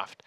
draft.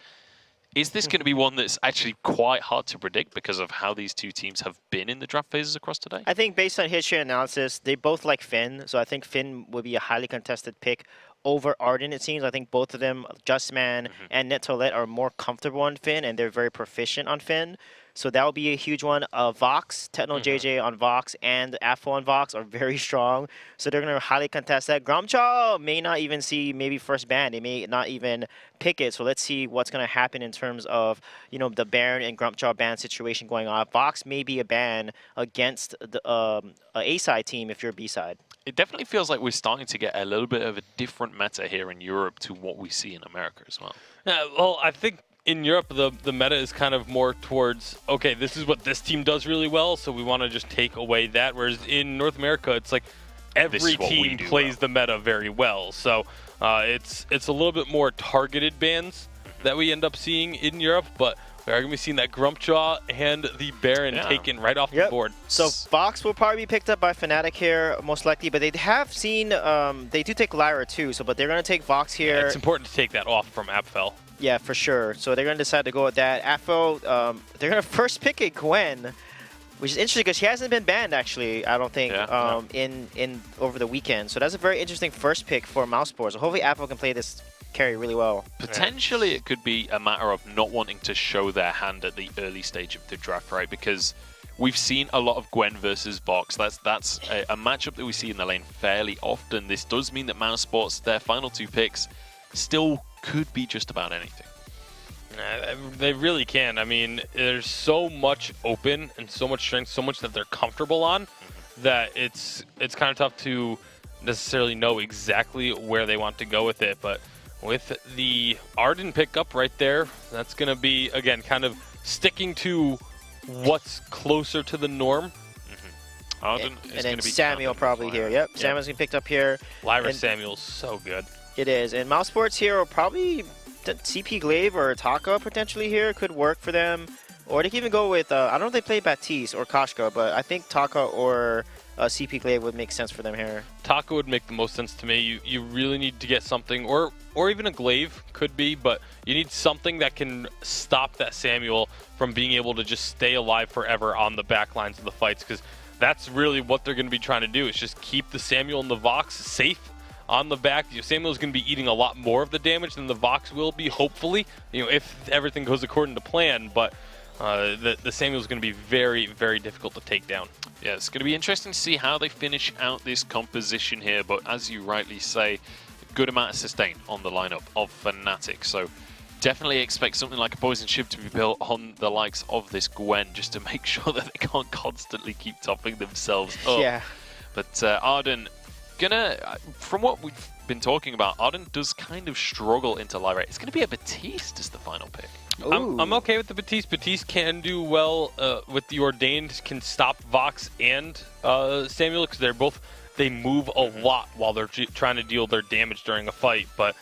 Is this going to be one that's actually quite hard to predict because of how these two teams have been in the draft phases across today? I think based on history analysis, they both like Finn, so I think Finn would be a highly contested pick over Arden, it seems. I think both of them, Justman and Nettolet, are more comfortable on Finn, and they're very proficient on Finn. So that would be a huge one. Vox, Techno JJ on Vox, and Afo on Vox are very strong. So they're going to highly contest that. Gromcha may not even see maybe first ban. They may not even pick it. So let's see what's going to happen in terms of, you know, the Baron and Gromcha ban situation going on. Vox may be a ban against the A-side team if you're B-side. It definitely feels like we're starting to get a little bit of a different meta here in Europe to what we see in America as well. Yeah, well, I think in Europe, the meta is kind of more towards, okay, this is what this team does really well, so we want to just take away that. Whereas in North America, it's like every team plays the meta very well. So it's a little bit more targeted bans that we end up seeing in Europe, but we are going to be seeing that Grumjaw and the Baron taken right off the board. So Vox will probably be picked up by Fnatic here, most likely, but they have seen, they do take Lyra too, so but they're going to take Vox here. Yeah, it's important to take that off from Apfel. Yeah, for sure. So they're going to decide to go with that. Afo, they're going to first pick a Gwen, which is interesting because she hasn't been banned, actually, I don't think, in over the weekend. So that's a very interesting first pick for Mousesports. So hopefully Afo can play this carry really well. Potentially it could be a matter of not wanting to show their hand at the early stage of the draft, right? Because we've seen a lot of Gwen versus Vox. That's a matchup that we see in the lane fairly often. This does mean that Mousesports, their final two picks, still could be just about anything. They really can. I mean, there's so much open and so much strength, so much that they're comfortable on, that it's kind of tough to necessarily know exactly where they want to go with it. But with the Arden pickup right there, that's going to be, again, kind of sticking to what's closer to the norm. Arden and then Samuel probably here. Yep, Samuel's getting picked up here. Lyra Samuel's so good. It is. And Mousesports here will probably CP Glaive or Taka potentially here could work for them. Or they can even go with, I don't know if they play Baptiste or Kashka, but I think Taka or CP Glaive would make sense for them here. Taka would make the most sense to me. You really need to get something, or even a Glaive could be, but you need something that can stop that Samuel from being able to just stay alive forever on the back lines of the fights, because that's really what they're going to be trying to do, is just keep the Samuel and the Vox safe on the back. Samuel's going to be eating a lot more of the damage than the Vox will be, hopefully, if everything goes according to plan, but the Samuel's going to be very, very difficult to take down. Yeah, it's going to be interesting to see how they finish out this composition here, but as you rightly say, good amount of sustain on the lineup of Fnatic, so definitely expect something like a poison shiv to be built on the likes of this Gwen, just to make sure that they can't constantly keep topping themselves up. Yeah. But Arden, from what we've been talking about, Arden does kind of struggle into Lyra. It's going to be a Baptiste as the final pick. I'm okay with the Baptiste. Baptiste can do well with the Ordained, can stop Vox and Samuel, because they move a lot while they're trying to deal their damage during a fight. But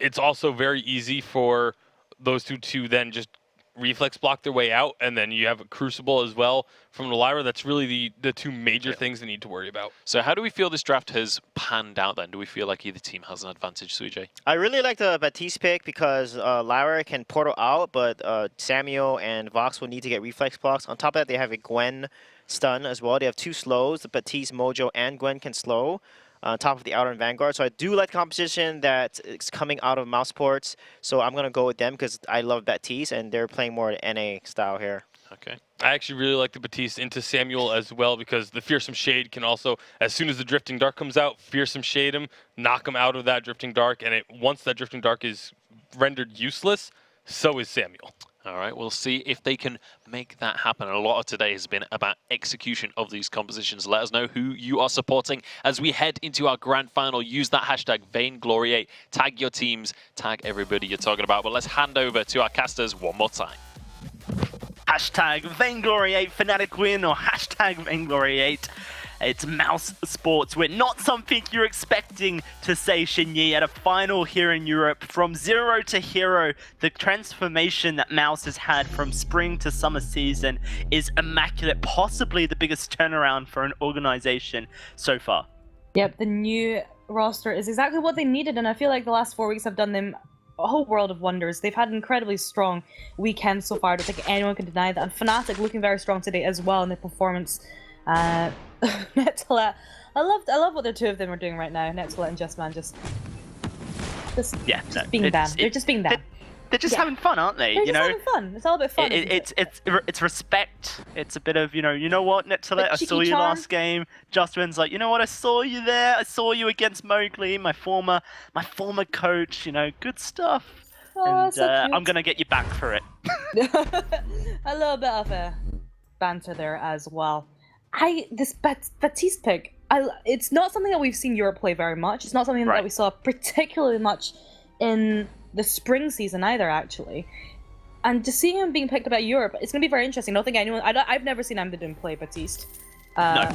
it's also very easy for those two to then just reflex block their way out, and then you have a Crucible as well from the Lyra. That's really the two major things they need to worry about. So how do we feel this draft has panned out then? Do we feel like either team has an advantage, Suijay? I really like the Baptiste pick because Lyra can portal out, but Samuel and Vox will need to get reflex blocks. On top of that, they have a Gwen stun as well. They have two slows. The Baptiste, Mojo, and Gwen can slow on top of the Outer and Vanguard. So I do like the composition that is coming out of Mousesports. So I'm going to go with them because I love Baptiste, and they're playing more NA style here. Okay. I actually really like the Baptiste into Samuel as well, because the Fearsome Shade can also, as soon as the Drifting Dark comes out, Fearsome Shade him, knock him out of that Drifting Dark, and once that Drifting Dark is rendered useless, so is Samuel. All right, we'll see if they can make that happen. A lot of today has been about execution of these compositions. Let us know who you are supporting as we head into our grand final. Use that hashtag Vainglory8. Tag your teams, tag everybody you're talking about. But let's hand over to our casters one more time. Hashtag Vainglory8 Fnatic win, or hashtag Vainglory8. It's Mousesports win. Not something you're expecting to say, Shinyi, at a final here in Europe. From zero to hero, the transformation that Mouse has had from spring to summer season is immaculate. Possibly the biggest turnaround for an organization so far. Yep, the new roster is exactly what they needed, and I feel like the last 4 weeks have done them a whole world of wonders. They've had an incredibly strong weekend so far. I don't think anyone can deny that. And Fnatic looking very strong today as well in their performance. Netolet, I love what the two of them are doing right now. Netolet and Justman just being them. They're just being them. They're just having fun, aren't they? They're just having fun. It's all about fun. It's respect. It's a bit of, you know what, Netolet, I saw you last game. Justman's like, you know what, I saw you there. I saw you against Mowgli, my former coach. You know, good stuff. Oh, and so I'm gonna get you back for it. A little bit of a banter there as well. This Baptiste pick, it's not something that we've seen Europe play very much. It's not something that we saw particularly much in the spring season either, actually. And just seeing him being picked up at Europe, it's going to be very interesting. I don't think anyone... I've never seen Amdadoom play Baptiste. No.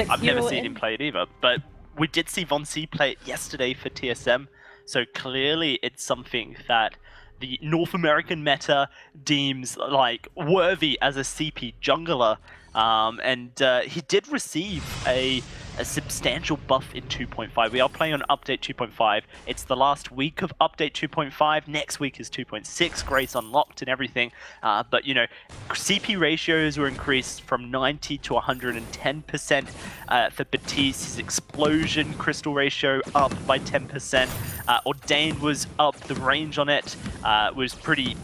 I've never seen him play it either, but we did see Von C play it yesterday for TSM, so clearly it's something that the North American meta deems like worthy as a CP jungler. And he did receive a substantial buff in 2.5. We are playing on update 2.5. It's the last week of update 2.5. Next week is 2.6. Grace unlocked and everything. But, you know, CP ratios were increased from 90 to 110% for Baptiste. His explosion crystal ratio up by 10%. Ordained was up. The range on it was pretty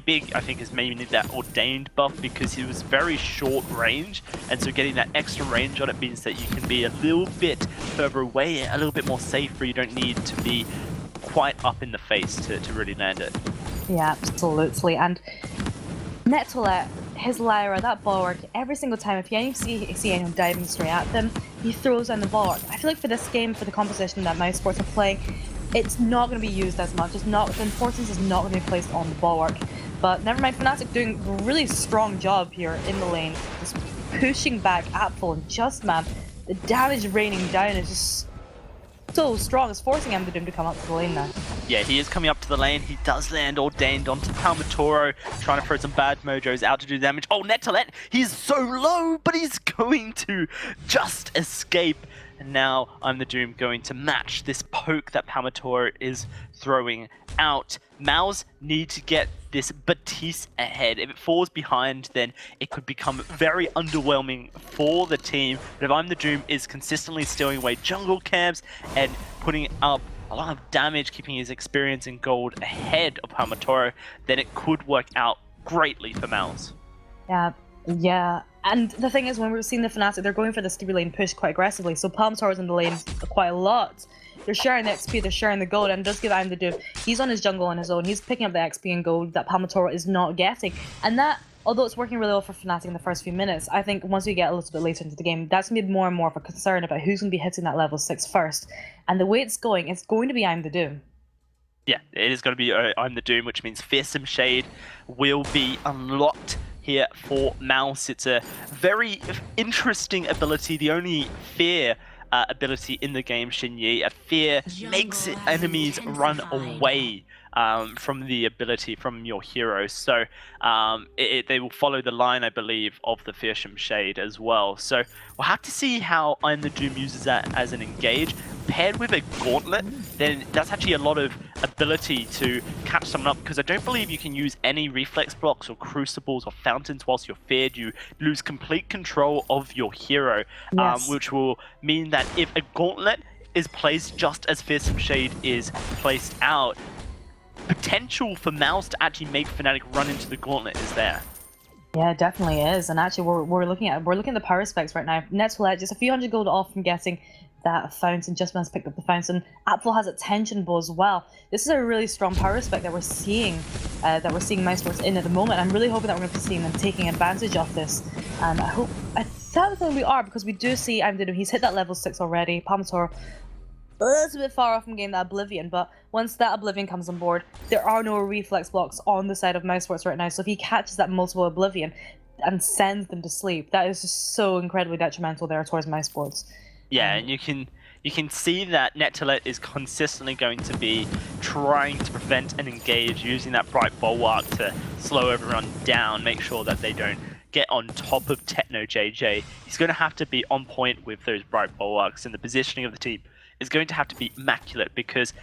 big, I think, is mainly that Ordained buff because he was very short range. And so getting that extra range on it means that you can be a little bit further away, a little bit more safe, where you don't need to be quite up in the face to really land it. Yeah, absolutely. And Netolet, his Lyra, that bulwark, every single time, if you see anyone diving straight at them, he throws down the bulwark. I feel like for this game, for the composition that Mousesports are playing, it's not going to be used as much. The importance is not going to be placed on the bulwark. But never mind, Fnatic doing a really strong job here in the lane, just pushing back Apfel and Justman. The damage raining down is just so strong. It's forcing Amdadoom to come up to the lane now. Yeah, he is coming up to the lane. He does land Ordained onto Palmatoro, trying to throw some bad mojos out to do damage. Oh, Netolet, he's so low, but he's going to just escape. And now Imthedoom going to match this poke that Palmatoro is throwing out. Mouse need to get this Baptiste ahead. If it falls behind, then it could become very underwhelming for the team. But if Imthedoom is consistently stealing away jungle camps and putting up a lot of damage, keeping his experience in gold ahead of Palmatoro, then it could work out greatly for Mouse. Yeah. And the thing is, when we're seeing the Fnatic, they're going for this 3-lane push quite aggressively. So Palmatoro's in the lane quite a lot. They're sharing the XP, they're sharing the gold, and just give Imthedoom. He's on his jungle on his own. He's picking up the XP and gold that Palmatoro is not getting. And that, although it's working really well for Fnatic in the first few minutes, I think once we get a little bit later into the game, that's going to be more and more of a concern about who's going to be hitting that level 6 first. And the way it's going to be Imthedoom. Yeah, it is going to be Imthedoom, which means Fearsome Shade will be unlocked here for Mouse. It's a very interesting ability. The only fear ability in the game, Xinyi. A fear makes enemies run away from the ability from your hero. So they will follow the line, I believe, of the Fearsome Shade as well. So we'll have to see how Imthedoom uses that as an engage. Paired with a Gauntlet, then that's actually a lot of ability to catch someone up, because I don't believe you can use any reflex blocks or crucibles or fountains whilst you're feared. You lose complete control of your hero, which will mean that if a Gauntlet is placed just as Fearsome Shade is placed out, potential for Mouse to actually make Fnatic run into the Gauntlet is there. Yeah, it definitely is. And actually, we're looking at the power specs right now. Netolet just a few hundred gold off from getting that fountain. Justman's picked up the fountain. Apfel has a tension bow as well. This is a really strong power spec that we're seeing Mousesports in at the moment. I'm really hoping that we're going to be seeing them taking advantage of this. And I thought that we are, because we do see Imthedoom. He's hit that level 6 already. Palmatoro a little bit far off from getting that Oblivion, but once that Oblivion comes on board, there are no reflex blocks on the side of Mousesports right now. So if he catches that multiple Oblivion and sends them to sleep, that is just so incredibly detrimental there towards Mousesports. Yeah, and you can see that Netolet is consistently going to be trying to prevent and engage, using that Bright Bulwark to slow everyone down, make sure that they don't get on top of Techno JJ. He's going to have to be on point with those Bright Bulwarks, and the positioning of the team is going to have to be immaculate, because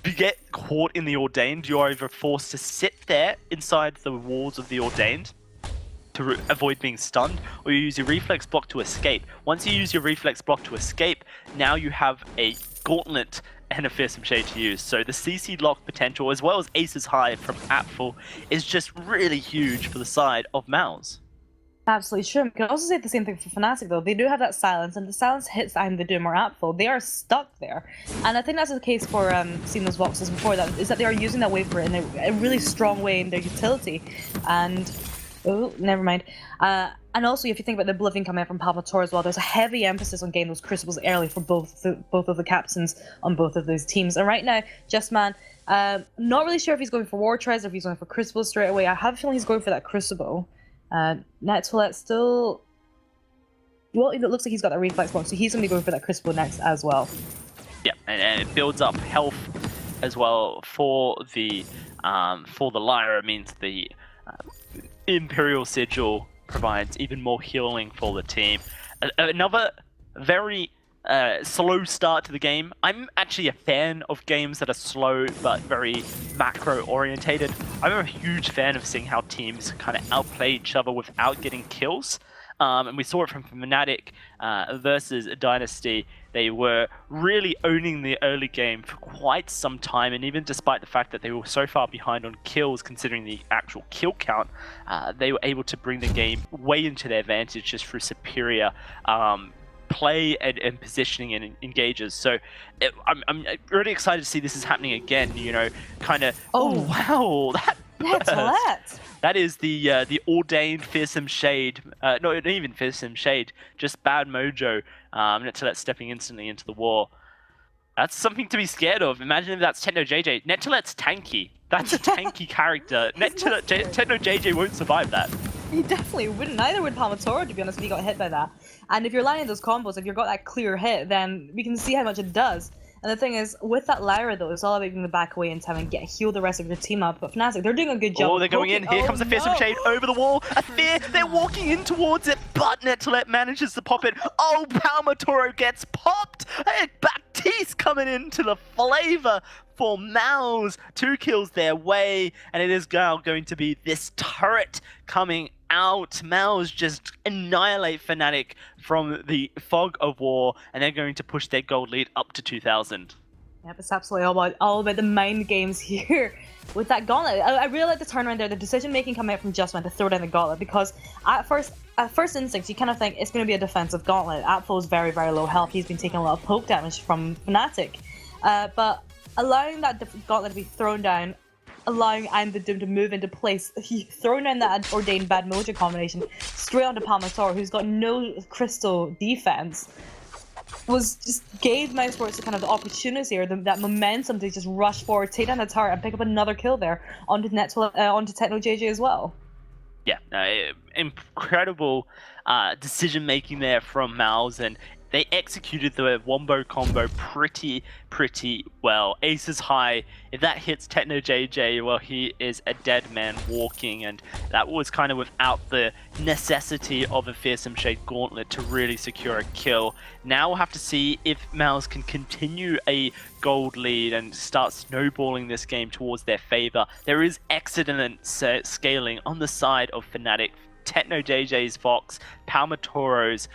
you get caught in the Ordained, you are either forced to sit there inside the walls of the Ordained to avoid being stunned, or you use your reflex block to escape. Once you use your reflex block to escape, now you have a Gauntlet and a Fearsome Shade to use. So the CC lock potential, as well as Aces High from Apfel, is just really huge for the side of Mouse. Absolutely true. You can also say the same thing for Fnatic, though. They do have that silence, and the silence hits I'm the Doom or Apfel. They are stuck there. And I think that's the case for Seamless Voxels before that, is that they are using that wave for it in a really strong way in their utility. And, oh, never mind. And also, if you think about the Oblivion coming out from Palmator as well, there's a heavy emphasis on getting those Crucibles early for both of the captains on both of those teams. And right now, Justman, not really sure if he's going for War Treads or if he's going for Crucible straight away. I have a feeling he's going for that Crucible. Nettoilette still... Well, it looks like he's got that reflex block, so he's going to be going for that Crucible next as well. Yeah, and it builds up health as well for the Lyra. It means the Imperial Sigil provides even more healing for the team. Another very slow start to the game. I'm actually a fan of games that are slow but very macro orientated. I'm a huge fan of seeing how teams kind of outplay each other without getting kills. And we saw it from Fnatic versus Dynasty. They were really owning the early game for quite some time, and even despite the fact that they were so far behind on kills, considering the actual kill count, they were able to bring the game way into their advantage just through superior play and positioning and engages. So I'm really excited to see this is happening again. You know, kind of. Oh wow, Nettoilette. That is the Ordained Fearsome Shade. No, not even Fearsome Shade, just bad mojo. Nettoilette stepping instantly into the war. That's something to be scared of. Imagine if that's Techno JJ. Nettoilette's tanky. That's a tanky character. Techno JJ won't survive that. He definitely wouldn't. Neither would Palmator, to be honest, if he got hit by that. And if you're landing those combos, if you've got that clear hit, then we can see how much it does. And the thing is, with that Lyra, though, it's all about being the back away in time and heal the rest of your team up. But Fnatic, they're doing a good job. Oh, they're going in. Here comes the Fearsome Shade over the wall. A Fear, they're walking in towards it, but Nettoilette manages to pop it. Oh, Palmatoro gets popped. Hey, Baptiste coming into the flavor for Mouse. 2 kills their way, and it is now going to be this turret coming out. Mouse just annihilate Fnatic from the fog of war, and they're going to push their gold lead up to 2,000. Yep, it's absolutely all about the mind games here with that gauntlet. I really like the turnaround there, the decision making coming out from Justman to throw down the gauntlet, because at first instinct you kind of think it's going to be a defensive gauntlet. Apfel's very, very low health. He's been taking a lot of poke damage from Fnatic, but allowing that gauntlet to be thrown down, allowing I'm the Doom to move into place, he thrown down that Ordained Bad Mojo combination straight onto Palmator, who's got no crystal defense, just gave Mousesports the kind of the opportunity or that momentum to just rush forward, take down the turret, and pick up another kill there onto onto Techno JJ as well. Yeah, incredible decision making there from Mouse, and they executed the wombo combo pretty well. Aces High, if that hits Techno JJ, well, he is a dead man walking, and that was kind of without the necessity of a Fearsome Shade Gauntlet to really secure a kill. Now we'll have to see if Mouse can continue a gold lead and start snowballing this game towards their favor. There is excellent scaling on the side of Fnatic. Techno JJ's Fox, Palmatoro's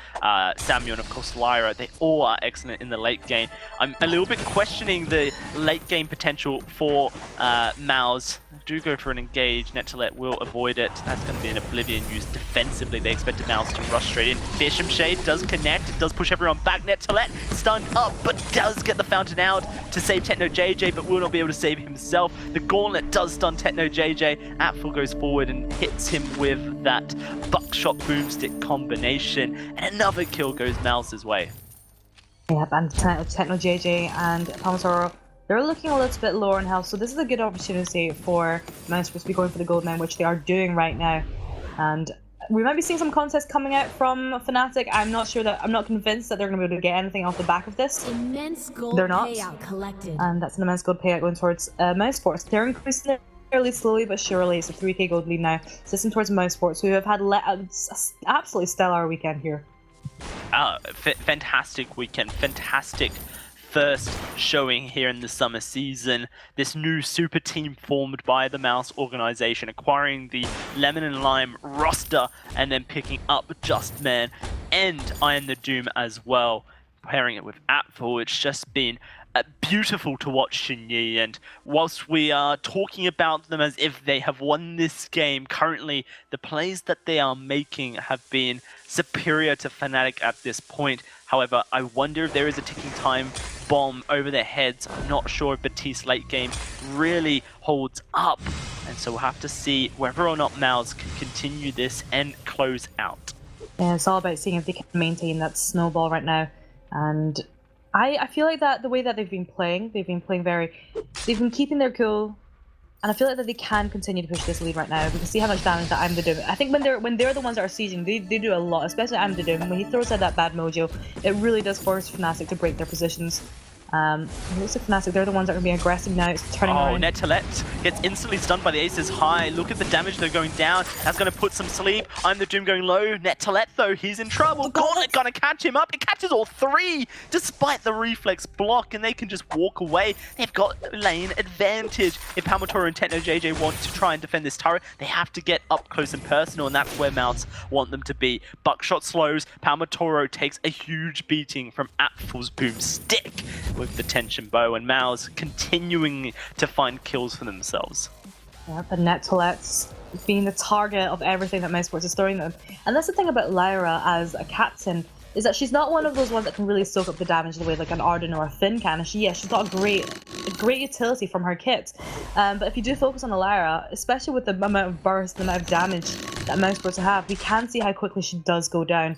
Samuel, and of course Lyra, they all are excellent in the late game. I'm a little bit questioning the late game potential for Mouse. Do go for an engage. Nettoilette will avoid it. That's going to be an Oblivion used defensively. They expected Mouse to rush straight in. Fearsome Shade does connect. It does push everyone back. Nettoilette stunned up, but does get the Fountain out to save Techno JJ, but will not be able to save himself. The Gauntlet does stun Techno JJ. Apfel goes forward and hits him with that Buckshot Boomstick combination, and another kill goes Mouse's way. Yep, and Techno JJ and Palmator, they're looking a little bit lower in health, so this is a good opportunity for Mousesports to be going for the gold mine, which they are doing right now. And we might be seeing some contests coming out from Fnatic. I'm not convinced that they're going to be able to get anything off the back of this. Immense gold They're not, payout collected. And that's an immense gold payout going towards Mousesports. They're increasing fairly slowly but surely. It's a 3k gold lead now. System towards Mousesports, who have had absolutely stellar weekend here. Fantastic weekend, fantastic first showing here in the summer season. This new super team formed by the Mouse organization, acquiring the Lemon and Lime roster and then picking up Just Man and I Am the Doom as well. Pairing it with Apfel, it's just been beautiful to watch Xinyi, and whilst we are talking about them as if they have won this game, currently the plays that they are making have been superior to Fnatic at this point. However, I wonder if there is a ticking time bomb over their heads. I'm not sure if Batiste late game really holds up, and so we'll have to see whether or not Mouse can continue this and close out. Yeah, it's all about seeing if they can maintain that snowball right now. And I feel like that the way that they've been playing they've been keeping their cool, and I feel like that they can continue to push this lead right now. We can see how much damage that I'm the Doom. I think when they're the ones that are sieging, they do a lot, especially I'm the Doom. When he throws out that bad mojo, it really does force Fnatic to break their positions. It looks like Fnatic, they're the ones that are being aggressive now. It's turning around. Netolette gets instantly stunned by the Aces High. Look at the damage they're going down. That's going to put some sleep. I'm the Doom going low. Netolette, though, he's in trouble. Gauntlet going to catch him up. It catches all three, despite the reflex block, and they can just walk away. They've got lane advantage. If Palmatoro and Techno JJ want to try and defend this turret, they have to get up close and personal, and that's where Mouse want them to be. Buckshot slows. Palmatoro takes a huge beating from Apfel's boomstick with the tension bow, and Mouse continuing to find kills for themselves. Yeah, the Netolette's being the target of everything that Mousesports is throwing them. And that's the thing about Lyra as a captain, is that she's not one of those ones that can really soak up the damage the way like an Arden or a Finn can. And she's got a great utility from her kit. But if you do focus on a Lyra, especially with the amount of burst, the amount of damage that Mousesports have, we can see how quickly she does go down.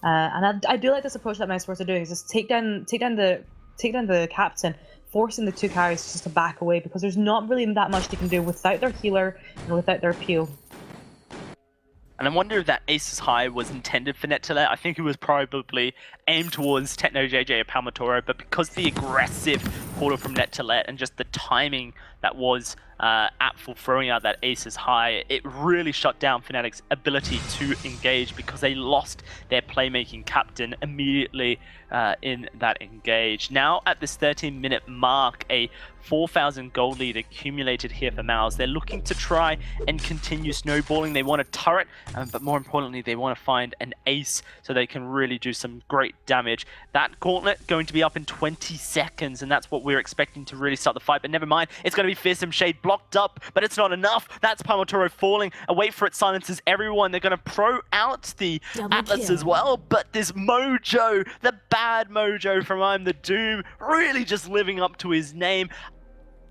And I do like this approach that Mousesports are doing, is just take down the captain, forcing the two carries just to back away, because there's not really that much they can do without their healer and without their peel. And I wonder if that Aces High was intended for Netolette. I think it was probably aimed towards Techno JJ or Palmatoro, but because the aggressive portal from Netolette and just the timing that was Apfel throwing out that Aces High, it really shut down Fnatic's ability to engage, because they lost their playmaking captain immediately in that engage. Now at this 13-minute mark, a 4,000 gold lead accumulated here for Mouse. They're looking to try and continue snowballing. They want a turret, but more importantly, they want to find an ace so they can really do some great damage. That gauntlet going to be up in 20 seconds, and that's what we're expecting to really start the fight. But never mind, it's going to be Fearsome Shade blocked up, but it's not enough. That's Palmatoro falling. A wait for it silences everyone. They're going to pro out the Atlas as well, but this mojo, the bad mojo from I'm the Doom, really just living up to his name.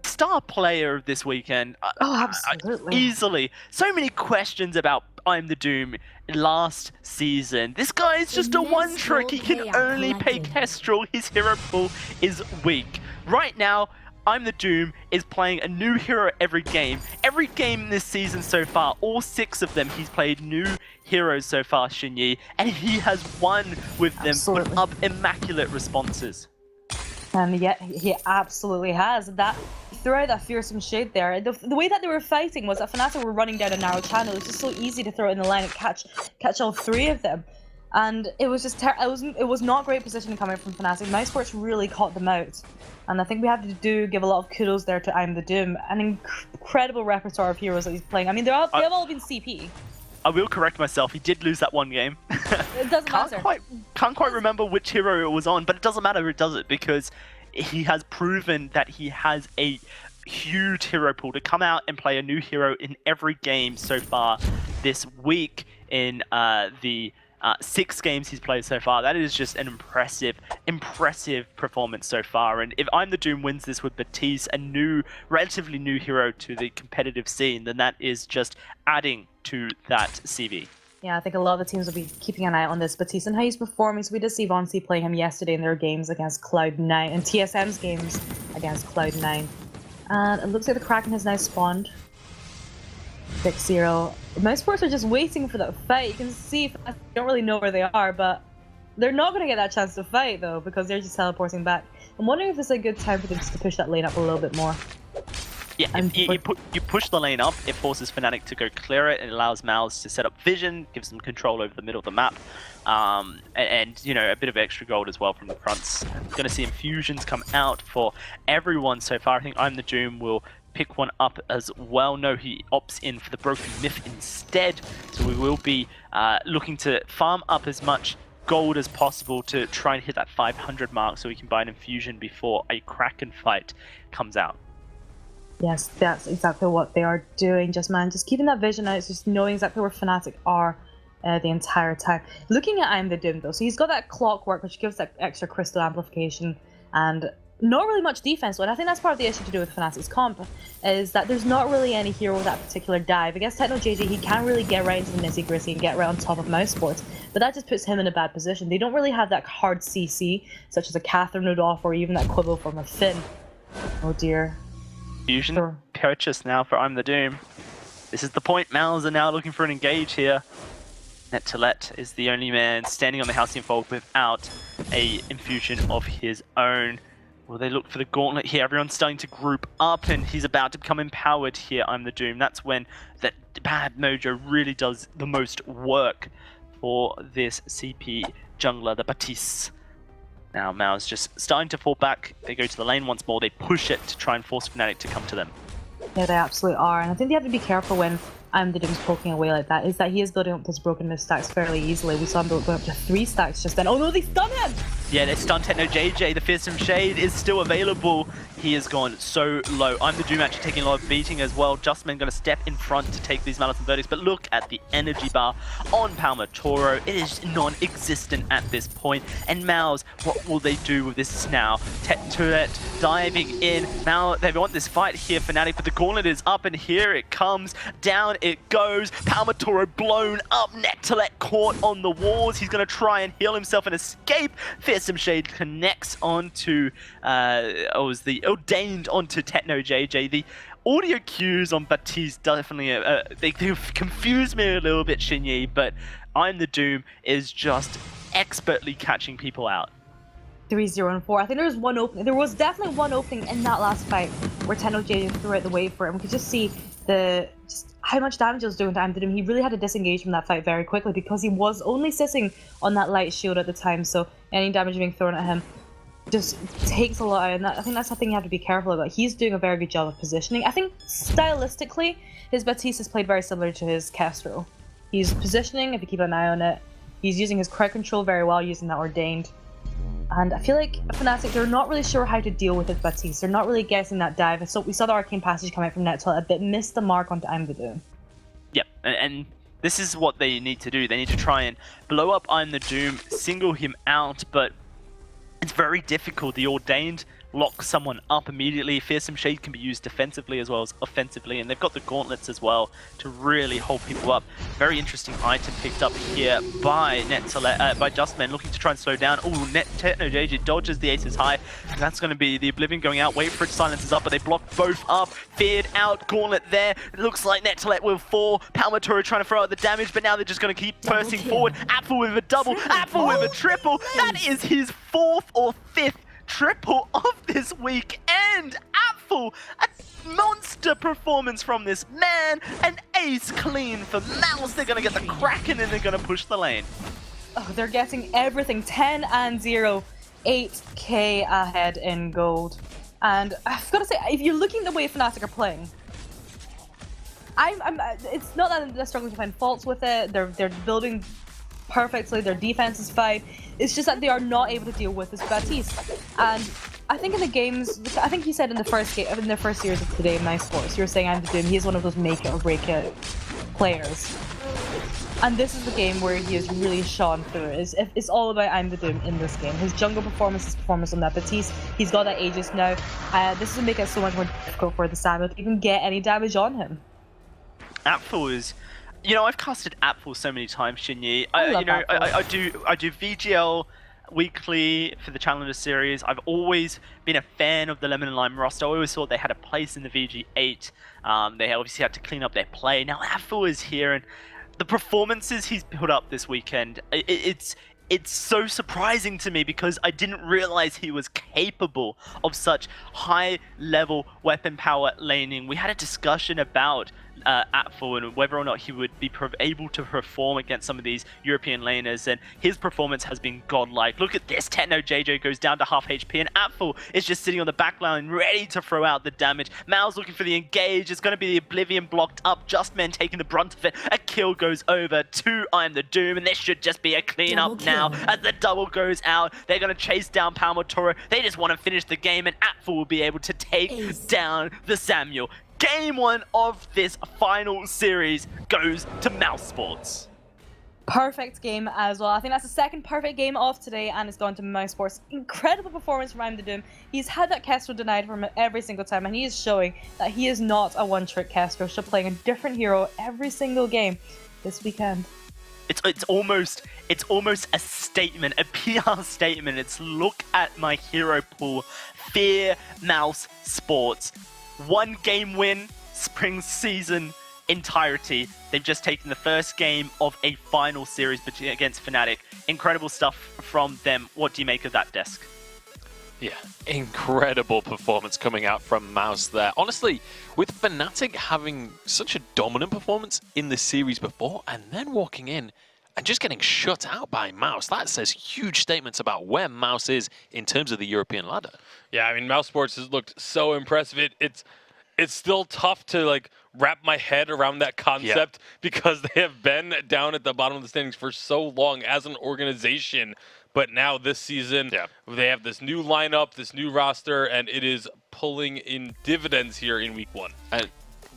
Star player of this weekend. Oh, absolutely. Easily. So many questions about I'm the Doom last season. This guy is just a one trick. He can only pay Kestrel. His hero pool is weak. Right now, I'm the Doom is playing a new hero every game. Every game this season so far, all 6 of them, he's played new heroes so far, Xinyi, and he has won with them, put up immaculate responses. And yet he absolutely has. That throughout that Fearsome Shade there, the way that they were fighting was that Fnatic were running down a narrow channel. It was just so easy to throw it in the line and catch all 3 of them. And it was just it was not great positioning coming from Fnatic. Mousesports really caught them out. And I think we have to give a lot of kudos there to I'm the Doom. An incredible repertoire of heroes that he's playing. I mean, they've all been CP. I will correct myself. He did lose that one game. It doesn't matter. Can't quite remember which hero it was on, but it doesn't matter who does it, because he has proven that he has a huge hero pool to come out and play a new hero in every game so far this week in the 6 games he's played so far. That is just an impressive performance so far. And if I'm the Doom wins this with Batiste, a relatively new hero to the competitive scene, then that is just adding to that CV. Yeah, I think a lot of the teams will be keeping an eye on this Batiste and how he's performing. So we did see Von C playing him yesterday in their games against Cloud9 and TSM's games against Cloud9. And it looks like the Kraken has now spawned. 6-0. Mousesports are just waiting for that fight. You can see, I don't really know where they are, but they're not going to get that chance to fight though, because they're just teleporting back. I'm wondering if this is a good time for them to push that lane up a little bit more. Yeah, if you push the lane up, it forces Fnatic to go clear it, and it allows Mouse to set up vision, gives them control over the middle of the map. and you know, a bit of extra gold as well from the fronts. Going to see infusions come out for everyone so far. I think I'm the Doom will pick one up as well. No, he opts in for the Broken Myth instead. So we will be looking to farm up as much gold as possible to try and hit that 500 mark so we can buy an infusion before a Kraken fight comes out. Yes, that's exactly what they are doing, just keeping that vision out, just knowing exactly where Fnatic are the entire time. Looking at I'm the Doom though, so he's got that clockwork which gives that extra crystal amplification and not really much defense, and I think that's part of the issue to do with Fnatic's comp, is that there's not really any hero with that particular dive. Against TechnoJJ, he can really get right into the nitty-gritty and get right on top of Mousesports, but that just puts him in a bad position. They don't really have that hard CC, such as a Catherine would offer, or even that Quibble from a Finn. Oh dear. Fusion purchase now for I'm the Doom. This is the point. Mouse are now looking for an engage here. Net2let is the only man standing on the Halcyon Fold without a infusion of his own. Will they look for the gauntlet here? Everyone's starting to group up and he's about to become empowered here, I'm the Doom. That's when that bad mojo really does the most work for this CP jungler, the Baptiste. Now Mao's just starting to fall back. They go to the lane once more. They push it to try and force Fnatic to come to them. Yeah, they absolutely are, and I think they have to be careful when I'm the Doom's poking away like that, is that he is building up his Broken Myth stacks fairly easily. We saw him going up to 3 stacks just then. Oh no, they stunned him! Yeah, they stunned TechnoJJ. The Fearsome Shade is still available. He has gone so low. I'm the Doom actually taking a lot of beating as well. Justman going to step in front to take these Malice and Verdicts, but look at the energy bar on Palmatoro. It is non-existent at this point. And Mouse, what will they do with this now? TechnoJJ diving in. Now they want this fight here, Fnatic, but the gauntlet is up and here it comes. Down it goes. Palmatoro blown up. Net2let caught on the walls. He's going to try and heal himself and escape. Fearsome Shade connects onto, was the ordained onto TechnoJJ. The audio cues on Baptiste definitely, they confuse me a little bit, Shinyi, but I'm the Doom is just expertly catching people out. 3-0 and 4. I think there was one opening. There was definitely one opening in that last fight where TechnoJJ threw out the wave for him. We could just see just how much damage it was doing to him. He really had to disengage from that fight very quickly because he was only sitting on that light shield at the time. So any damage being thrown at him just takes a lot out, and I think that's something you have to be careful about. He's doing a very good job of positioning. I think stylistically, his Baptiste is played very similar to his Castro. He's positioning, if you keep an eye on it. He's using his crowd control very well, using that ordained. And I feel like Fnatic, they're not really sure how to deal with his Baptiste. They're not really getting that dive. So we saw the arcane passage come out from Net2let, but missed the mark onto I'm the Doom. Yep, and this is what they need to do. They need to try and blow up I'm the Doom, single him out, but it's very difficult. The ordained lock someone up immediately. Fearsome Shade can be used defensively as well as offensively, and they've got the gauntlets as well to really hold people up. Very interesting item picked up here by Net2let, by Justman, looking to try and slow down. Oh, TechnoJJ dodges the aces high. That's going to be the Oblivion going out. Wait for it, silences up, but they block both up. Feared out, gauntlet there. It looks like Net2let will fall. Palmatoro trying to throw out the damage, but now they're just going to keep bursting forward. Apple with a double, Apple with a triple. That is his 4th or 5th triple of this weekend. Apple, a monster performance from this man. An ace clean for Mouse. They're going to get the Kraken and they're going to push the lane. Oh, they're getting everything. 10 and 0. 8k ahead in gold. And I've got to say, if you're looking at the way Fnatic are playing, it's not that they're struggling to find faults with it. They're building perfectly. Their defense is fine. It's just that they are not able to deal with this Baptiste. And I think in the games, I think you said in the first game, in the first series of today, Mousesports, you were saying I'm the Doom. He's one of those make it or break it players. And this is the game where he has really shone through. It's all about I'm the Doom in this game. His jungle performance, his performance on that Baptiste, he's got that Aegis now. This will make it so much more difficult for the Samuel to even get any damage on him. Apfel is, you know, I've casted Apfel so many times, Shinyi. I do VGL weekly for the Challenger series. I've always been a fan of the Lemon and Lime roster. I always thought they had a place in the VG8. They obviously had to clean up their play. Now Apfel is here, and the performances he's put up this weekend, it it's so surprising to me because I didn't realize he was capable of such high-level weapon power laning. We had a discussion about Atful and whether or not he would be able to perform against some of these European laners, and his performance has been godlike. Look at this, Techno JJ goes down to half HP, and Atful is just sitting on the back line ready to throw out the damage. Mal's looking for the engage, it's going to be the Oblivion blocked up, Justman taking the brunt of it. A kill goes over to I'm the Doom, and this should just be a cleanup now as the double goes out. They're going to chase down Palmotoro, they just want to finish the game, and Atful will be able to take down the Samuel. Game 1 of this final series goes to Mousesports. Perfect game as well. I think that's the second perfect game of today, and it's gone to Mousesports. Incredible performance from I'm the Doom. He's had that Kestrel denied from him every single time, and he is showing that he is not a one-trick Kestrel. He's playing a different hero every single game this weekend. It's almost a statement, a PR statement. It's look at my hero pool. Fear Mousesports. 1 game win, spring season entirety. They've just taken the first game of a final series against Fnatic. Incredible stuff from them. What do you make of that, Desk? Yeah, incredible performance coming out from Mouse there. Honestly, with Fnatic having such a dominant performance in the series before and then walking in and just getting shut out by Mouse, that says huge statements about where Mouse is in terms of the European ladder. Yeah, I mean, Mousesports has looked so impressive. It's still tough to like wrap my head around that concept because they have been down at the bottom of the standings for so long as an organization. But now this season, they have this new lineup, this new roster, and it is pulling in dividends here in week 1.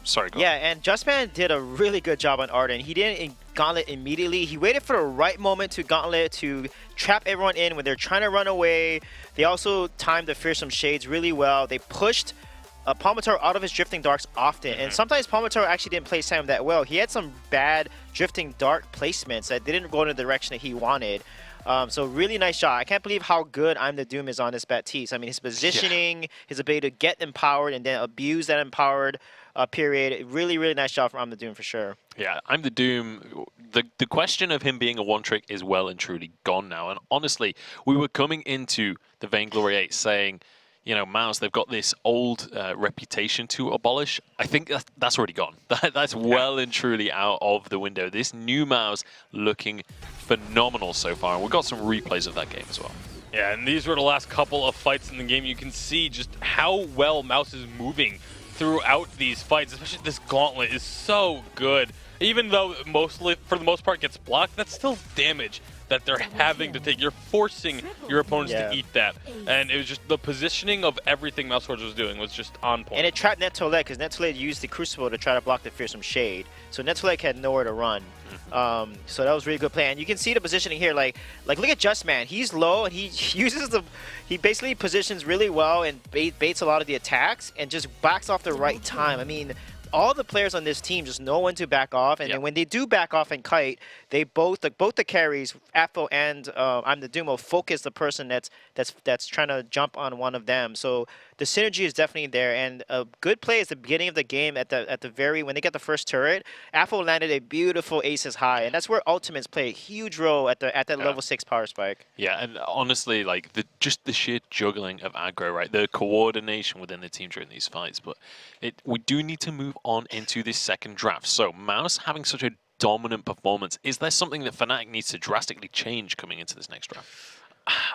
Sorry, go on. Yeah, and Justman did a really good job on Arden. He didn't gauntlet immediately. He waited for the right moment to gauntlet, to trap everyone in when they're trying to run away. They also timed the Fearsome Shades really well. They pushed Palmotoro out of his Drifting Darks often. And sometimes Palmotoro actually didn't play Sam that well. He had some bad Drifting Dark placements that didn't go in the direction that he wanted. So really nice shot. I can't believe how good I'm the Doom is on this Baptiste. I mean, his positioning, his ability to get empowered and then abuse that empowered period. Really, really nice shot from I'm the Doom for sure. Yeah, I'm the Doom. The question of him being a one-trick is well and truly gone now. And honestly, we were coming into the Vainglory8 saying, you know, Mouse, they've got this old reputation to abolish. I think that's already gone. That's well and truly out of the window. This new Mouse looking phenomenal so far, and we've got some replays of that game as well. Yeah, and these were the last couple of fights in the game. You can see just how well Mouse is moving throughout these fights, especially this gauntlet is so good. Even though mostly, for the most part, gets blocked, that's still damage that they're having to take. You're forcing your opponents to eat that. And it was just the positioning of everything Mousesports was doing was just on point. And it trapped Netolek because Netolek used the Crucible to try to block the Fearsome Shade. So Netolek had nowhere to run. So that was really good play. And you can see the positioning here. Like look at Justman. He's low and he uses he basically positions really well and baits a lot of the attacks and just backs off the right time. I mean, all the players on this team just know when to back off, and then when they do back off and kite, they both the carries, Afo and I'm the Doom, will focus the person that's trying to jump on one of them. So the synergy is definitely there, and a good play is the beginning of the game at the very when they get the first turret. Afo landed a beautiful aces high, and that's where ultimates play a huge role at that level 6 power spike. Yeah, and honestly, like just the sheer juggling of aggro, right? The coordination within the team during these fights, but we do need to move on into this second draft. So Mouse having such a dominant performance, is there something that Fnatic needs to drastically change coming into this next draft?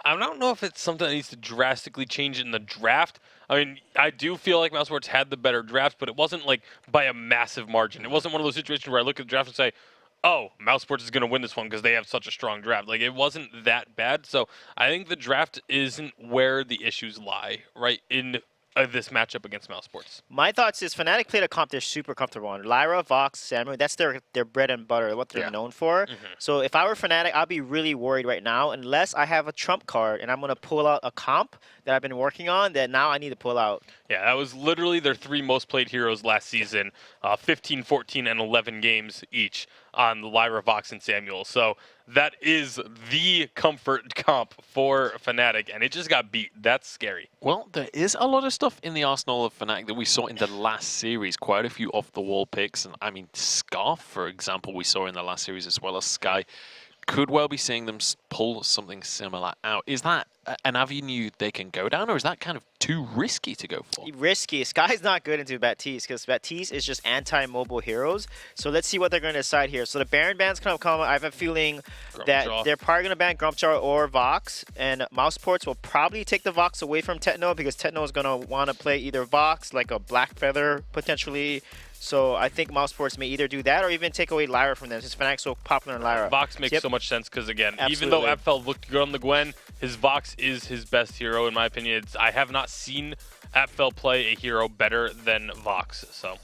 I don't know if it's something that needs to drastically change in the draft. I mean, I do feel like Mousesports had the better draft, but it wasn't like by a massive margin. It wasn't one of those situations where I look at the draft and say, oh, Mousesports is going to win this one because they have such a strong draft. Like, it wasn't that bad. So I think the draft isn't where the issues lie, right, in this matchup against Mousesports. My thoughts is Fnatic played a comp they're super comfortable on. Lyra, Vox, Samuel, that's their bread and butter, what they're known for. So if I were Fnatic, I'd be really worried right now, unless I have a trump card and I'm going to pull out a comp that I've been working on that now I need to pull out. Yeah, that was literally their 3 most played heroes last season, 15, 14, and 11 games each on Lyra, Vox, and Samuel. So that is the comfort comp for Fnatic, and it just got beat. That's scary. Well, there is a lot of stuff in the arsenal of Fnatic that we saw in the last series. Quite a few off-the-wall picks. And I mean, Scarf, for example, we saw in the last series as well as Sky. could well be seeing them pull something similar out. Is that an avenue they can go down, or is that kind of too risky to go for? Risky. Sky's not good into Baptiste because Baptiste is just anti-mobile heroes. So let's see what they're going to decide here. So the Baron ban's going to come. I have a feeling that they're probably going to ban Grumpjar or Vox, and Mousesports will probably take the Vox away from Techno because Techno is going to want to play either Vox, like a Black Feather potentially. So I think Mousesports may either do that or even take away Lyra from them since Fnatic's so popular in Lyra. Vox makes so much sense because, again, even Absolutely. though Apfel looked good on the Gwen, his Vox is his best hero, in my opinion. I have not seen Apfel play a hero better than Vox, so.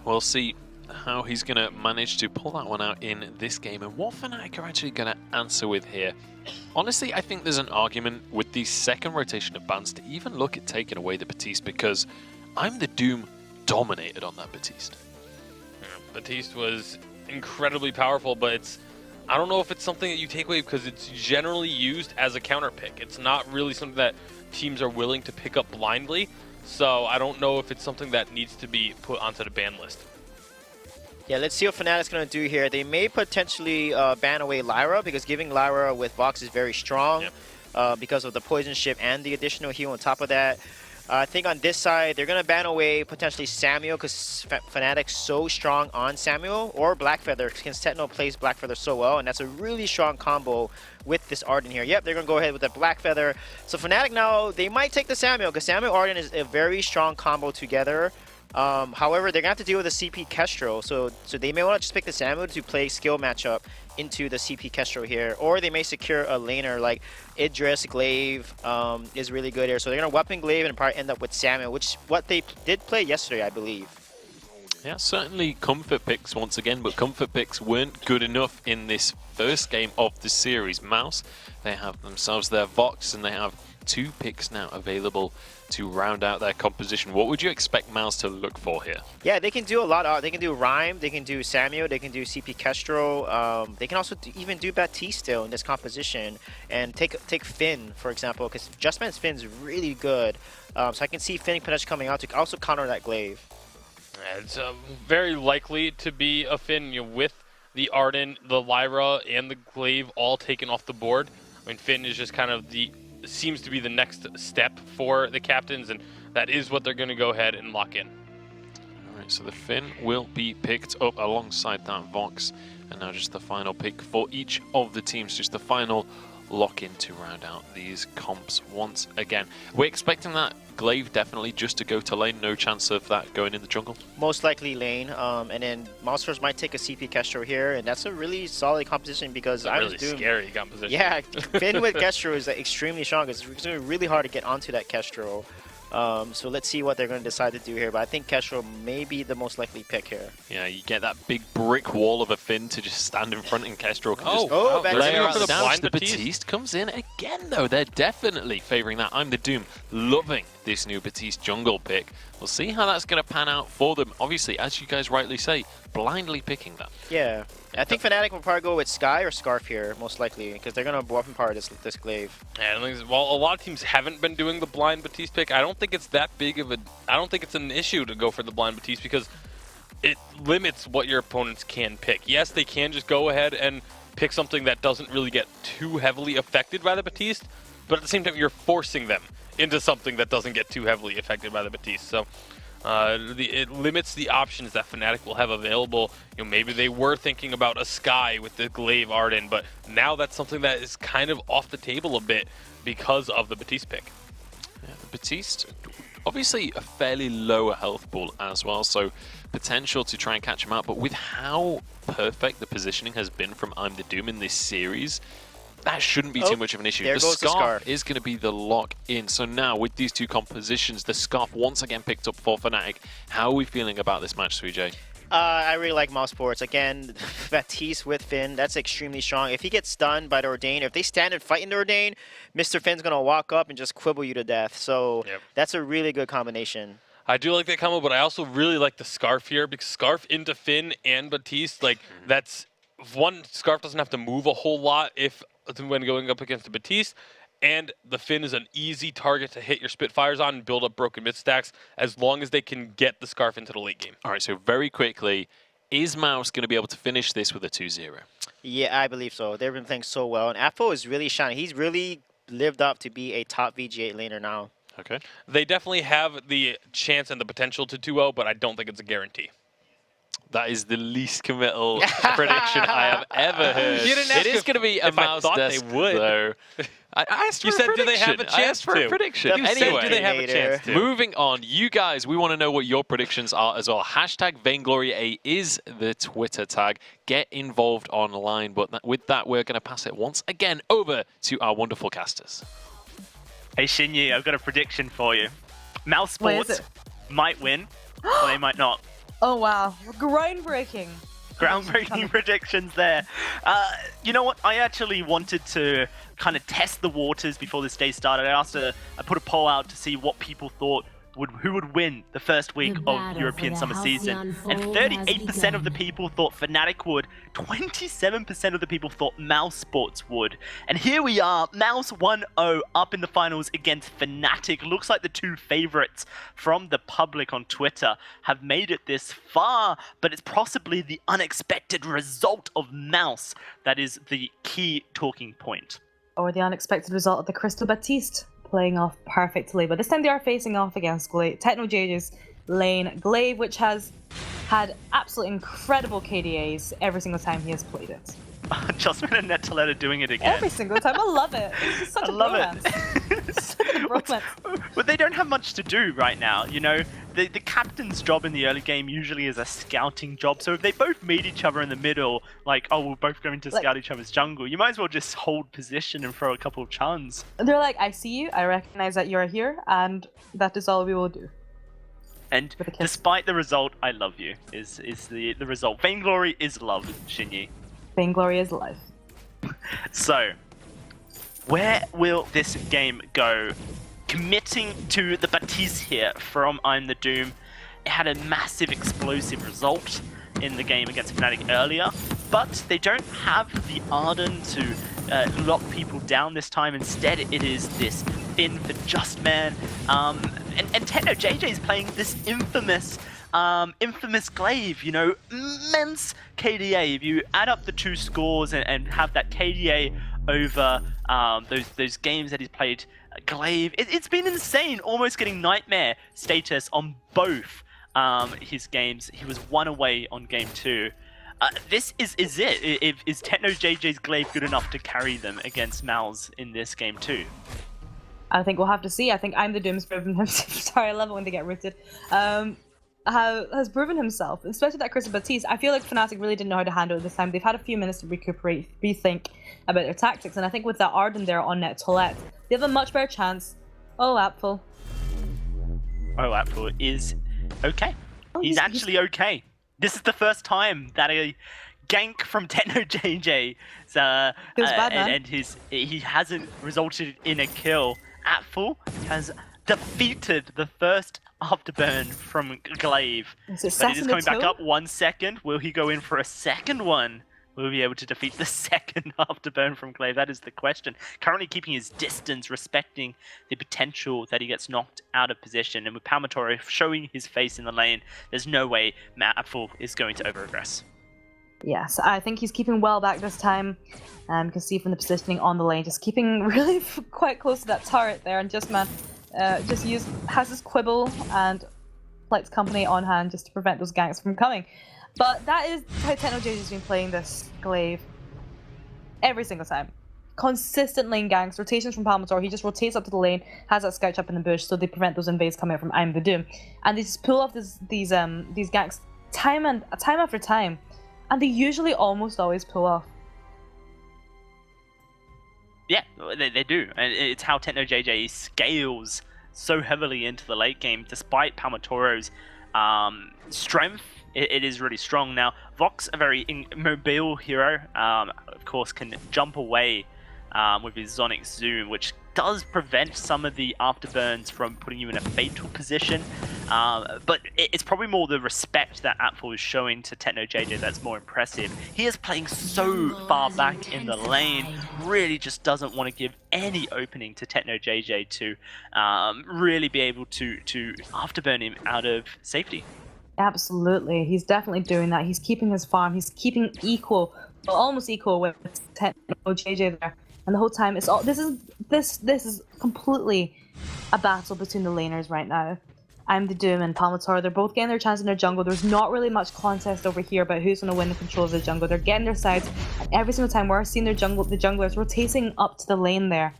We'll see how he's going to manage to pull that one out in this game and what Fnatic are actually going to answer with here. Honestly, I think there's an argument with the second rotation of bans to even look at taking away the Baptiste because I'm the Doom dominated on that Baptiste. Yeah, Baptiste was incredibly powerful, but I don't know if it's something that you take away because it's generally used as a counter pick. It's not really something that teams are willing to pick up blindly, so I don't know if it's something that needs to be put onto the ban list. Yeah, let's see what Fnatic's going to do here. They may potentially ban away Lyra because giving Lyra with Vox is very strong because of the poison ship and the additional heal on top of that. I think on this side, they're going to ban away potentially Samuel because Fnatic's so strong on Samuel or Blackfeather because Techno plays Blackfeather so well, and that's a really strong combo with this Arden here. Yep, they're going to go ahead with the Blackfeather. So Fnatic now, they might take the Samuel because Samuel Arden is a very strong combo together. However, they're going to have to deal with the CP Kestrel, so they may want to just pick the Samuel to play skill matchup into the CP Kestrel here, or they may secure a laner like Idris, Glaive is really good here. So they're going to weapon Glaive and probably end up with Samuel, which what they did play yesterday, I believe. Yeah, certainly comfort picks once again, but comfort picks weren't good enough in this first game of the series. Mouse, they have themselves their Vox, and they have 2 picks now available to round out their composition. What would you expect Mouse to look for here? Yeah, they can do a lot. They can do Rhyme, they can do Samuel, they can do CP Kestrel. They can also even do Baptiste still in this composition and take Finn, for example, because Justman's Finn's really good. So I can see Finn potentially coming out to also counter that Glaive. It's very likely to be a Finn with the Arden, the Lyra, and the Glaive all taken off the board. I mean, Finn is just kind of seems to be the next step for the captains, and that is what they're going to go ahead and lock in. All right, so the Finn will be picked up alongside that Vox, and now just the final pick for each of the teams, just the final lock-in to round out these comps once again. We're expecting that Glaive definitely just to go to lane, no chance of that going in the jungle? Most likely lane, and then Mousesports might take a CP Kestrel here, and that's a really solid composition because I'm really scary composition. Yeah, Finn with Kestrel is extremely strong. It's going to be really hard to get onto that Kestrel. So let's see what they're going to decide to do here, but I think Kestrel may be the most likely pick here. Yeah, you get that big brick wall of a Finn to just stand in front and Kestrel can just lay out the down. The Baptiste comes in again though. They're definitely favouring that. I'm the Doom, loving this new Baptiste jungle pick. We'll see how that's going to pan out for them. Obviously, as you guys rightly say, blindly picking that. Yeah, I think Fnatic will probably go with Sky or Scarf here, most likely, because they're going to weapon power this Glaive. Yeah, well, a lot of teams haven't been doing the blind Baptiste pick. I don't think it's that big of I don't think it's an issue to go for the blind Baptiste because it limits what your opponents can pick. Yes, they can just go ahead and pick something that doesn't really get too heavily affected by the Baptiste, but at the same time, you're forcing them into something that doesn't get too heavily affected by the Baptiste. So it limits the options that Fnatic will have available. Maybe they were thinking about a Sky with the Glaive Arden, but now that's something that is kind of off the table a bit because of the Baptiste pick. Yeah, the Baptiste, obviously a fairly lower health pool as well, so potential to try and catch him out, but with how perfect the positioning has been from I'm the Doom in this series, that shouldn't be too much of an issue. The Scarf is going to be the lock-in. So now, with these 2 compositions, the Scarf once again picked up for Fnatic. How are we feeling about this match, Suijay? I really like Mousesports. Again, Baptiste with Finn, that's extremely strong. If he gets stunned by the Ordain, if they stand and fight in the Ordain, Mr. Finn's going to walk up and just quibble you to death. So that's a really good combination. I do like that combo, but I also really like the Scarf here because Scarf into Finn and Baptiste, that's one, Scarf doesn't have to move a whole lot when going up against the Baptiste, and the Finn is an easy target to hit your Spitfires on and build up broken mid stacks as long as they can get the Scarf into the late game. All right, so very quickly, Is Mouse going to be able to finish this with a 2-0? Yeah, I believe so. They've been playing so well, and Apple is really shining. He's really lived up to be a top VG8 laner now. Okay. They definitely have the chance and the potential to 2-0, but I don't think it's a guarantee. That is the least committal prediction I have ever heard. You didn't ask it is going to be a if I Mouse thought they desk, would. though. I asked for You a said, do they prediction. have a I chance asked for a to? prediction. You Anyway, said, do they have a chance to? moving on, you guys, we want to know what your predictions are as well. Hashtag Vainglory8 is the Twitter tag. Get involved online. But with that, we're going to pass it once again over to our wonderful casters. Hey Shinyi, I've got a prediction for you. Wait, is Mousesports it? might win, or they might not. Oh wow, groundbreaking. Groundbreaking predictions there. You know what? I actually wanted to kind of test the waters before this day started. I put a poll out to see what people thought who would win the first week of European Summer Season. And 38% of the people thought Fnatic would. 27% of the people thought Mousesports would. And here we are, Mouse 1-0 up in the finals against Fnatic. Looks like the two favorites from the public on Twitter have made it this far, but it's possibly the unexpected result of Mouse that is the key talking point. Or the unexpected result of the Crystal Baptiste playing off perfectly, but this time they are facing off against Techno JJ's lane, Glaive, which has had absolutely incredible KDAs every single time he has played it. Justman and Netaletta are doing it again. Every single time, I love it. It's such I love it. Such a bromance. But they don't have much to do right now, you know? The captain's job in the early game usually is a scouting job, so if they both meet each other in the middle, like, oh, we're both going to scout each other's jungle, you might as well just hold position and throw a couple of chuns. They're like, I see you, I recognize that you're here, and that is all we will do. And despite the result, I love you, is the result. Vainglory is love, Shinyi. Vainglory is life. So, where will this game go? Committing to the Baptiste here from I'm the Doom. It had a massive explosive result in the game against Fnatic earlier, but they don't have the Arden to lock people down this time. Instead, it is this Finn for Justman. And Techno JJ is playing this infamous Glaive, you know, immense KDA. If you add up the two scores and have that KDA over those games that he's played, Glaive, it's been insane, almost getting nightmare status on both his games. He was 1 away on game 2. This is it. Is Techno JJ's Glaive good enough to carry them against Mouse in this game 2? I think we'll have to see. I think I'm the Doom's proven himself. Sorry, I love it when they get rooted. Has proven himself, especially that Crystal Baptiste. I feel like Fnatic really didn't know how to handle it this time. They've had a few minutes to recuperate, rethink about their tactics, and I think with that Arden there on Netaletta, they have a much better chance. Oh, Apfel. Oh, Apfel is okay. Oh, he's actually okay. This is the first time that a gank from Techno JJ and he hasn't resulted in a kill. Apfel has defeated the first afterburn from Glaive. But it is coming back up 1 second. Will he go in for a second one? Will he be able to defeat the second afterburn from Glaive? That is the question. Currently keeping his distance, respecting the potential that he gets knocked out of position. And with Palmatori showing his face in the lane, there's no way Apfel is going to over-aggress. Yes, I think he's keeping well back this time. You can see from the positioning on the lane, just keeping really quite close to that turret there. And Justman has his quibble and Flight's company on hand just to prevent those ganks from coming. But that is how Techno JJ has been playing this Glaive every single time. Consistent lane ganks, rotations from Palmator. He just rotates up to the lane, has that scout up in the bush, so they prevent those invades coming out from I'm the Doom. And they just pull off these ganks time after time, and they usually almost always pull off. Yeah, they do, and it's how Techno JJ scales so heavily into the late game, despite Palmatoro's strength. It is really strong. Now, Vox, a very mobile hero, of course, can jump away with his Sonic Zoom, which does prevent some of the afterburns from putting you in a fatal position. But it's probably more the respect that Apfel is showing to Techno JJ that's more impressive. He is playing so far back in the lane, really just doesn't want to give any opening to Techno JJ to really be able to afterburn him out of safety. Absolutely, he's definitely doing that. He's keeping his farm. He's keeping equal, well, almost equal with JJ there. And the whole time, it's all this is completely a battle between the laners right now. I'm the Doom and Palmator. They're both getting their chance in their jungle. There's not really much contest over here about who's going to win the control of the jungle. They're getting their sides, and every single time we're seeing the junglers rotating up to the lane there.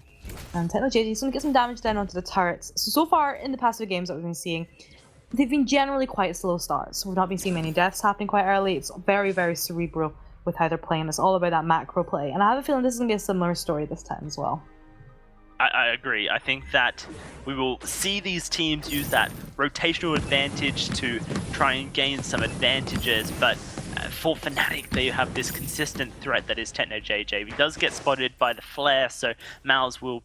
And JJ is going to get some damage down onto the turrets. So far in the past few games that we've been seeing, they've been generally quite slow starts. We've not been seeing many deaths happening quite early. It's very, very cerebral with how they're playing. It's all about that macro play. And I have a feeling this is going to be a similar story this time as well. I agree. I think that we will see these teams use that rotational advantage to try and gain some advantages, but for Fnatic, they have this consistent threat that is TechnoJJ. He does get spotted by the flare, so Mouse will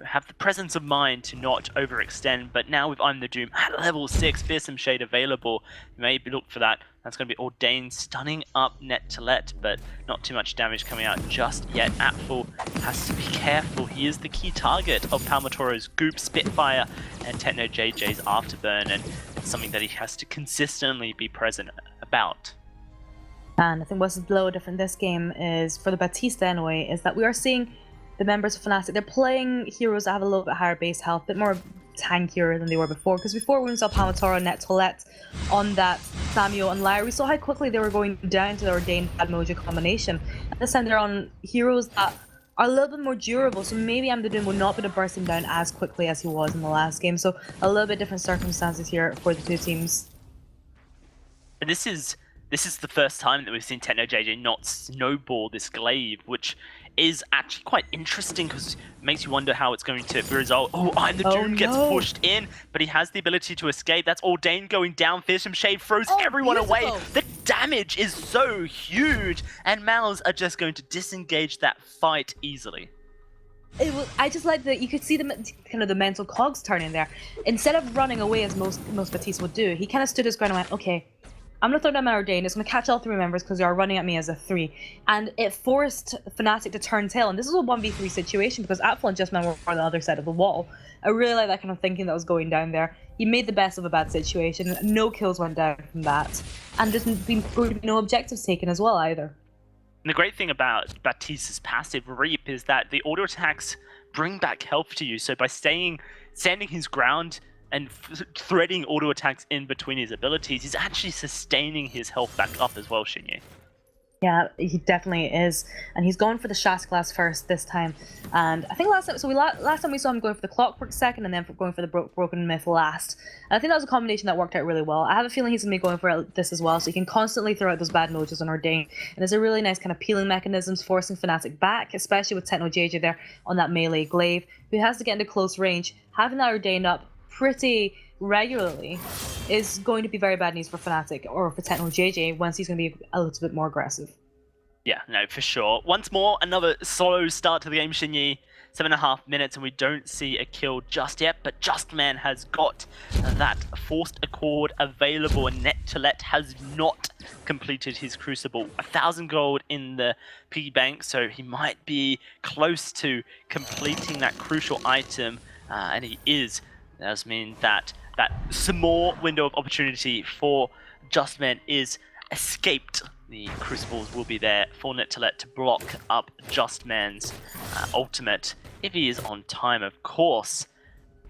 have the presence of mind to not overextend, but now with I'm the Doom at level 6, Fearsome Shade available, maybe look for that. That's going to be Ordained stunning up Net2Let, but not too much damage coming out just yet. Apfel has to be careful. He is the key target of Palmatoro's Goop, Spitfire, and TechnoJJ's Afterburn, and it's something that he has to consistently be present about. And I think what's a little different this game is, for the Batista anyway, is that we are seeing the members of Fnatic, they're playing heroes that have a little bit higher base health, a bit more tankier than they were before. Because before when we saw Palmatoro and Net2Let on that Samuel and Lyra, we saw how quickly they were going down to the Ordained Bad Mojo combination. And this time they're on heroes that are a little bit more durable, so maybe I'm the Doom will not be bursting down as quickly as he was in the last game. So a little bit different circumstances here for the two teams. And this is the first time that we've seen TechnoJJ not snowball this glaive, which is actually quite interesting because it makes you wonder how it's going to result. Oh, I'm the Doom gets pushed in, but he has the ability to escape. That's Ordained going down. Fearsome Shade throws everyone away. The damage is so huge, and Mouse are just going to disengage that fight easily. I just like that you could see the mental cogs turning there. Instead of running away as most Batiste would do, he kind of stood his ground and went, okay, I'm going to throw down my Ordained, it's going to catch all three members because they are running at me as a 3. And it forced Fnatic to turn tail, and this is a 1v3 situation because Apfel and Justman were on the other side of the wall. I really like that kind of thinking that was going down there. He made the best of a bad situation, no kills went down from that, and there's been no objectives taken as well either. And the great thing about Batista's passive Reap is that the auto attacks bring back health to you, so by standing his ground and threading auto attacks in between his abilities, he's actually sustaining his health back up as well, Shinyi. Yeah, he definitely is, and he's going for the Shast class first this time. And I think last time we saw him going for the Clockwork second, and then going for the Broken Myth last. And I think that was a combination that worked out really well. I have a feeling he's gonna be going for this as well, so he can constantly throw out those bad mojos on Ordained. And there's a really nice kind of peeling mechanisms forcing Fnatic back, especially with TechnoJJ there on that melee glaive, who has to get into close range. Having that Ordained up pretty regularly is going to be very bad news for Fnatic or for TechnoJJ once he's going to be a little bit more aggressive. Yeah, no, for sure. Once more, another slow start to the game, Shinyi. 7.5 minutes and we don't see a kill just yet, but Justman has got that Forced Accord available, and Net2Let has not completed his Crucible. 1,000 gold in the piggy bank, so he might be close to completing that crucial item, and he is. That does mean that small window of opportunity for Justman is escaped. The Crucibles will be there for Net2Let to block up Justman's ultimate, if he is on time, of course.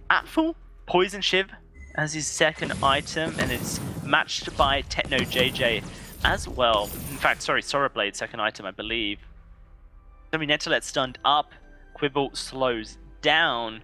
Apfel, Poison Shiv as his second item, and it's matched by TechnoJJ as well. In fact, sorry, Sorrowblade, second item, I believe. I mean, Net2Let stunned up, Quibble slows down.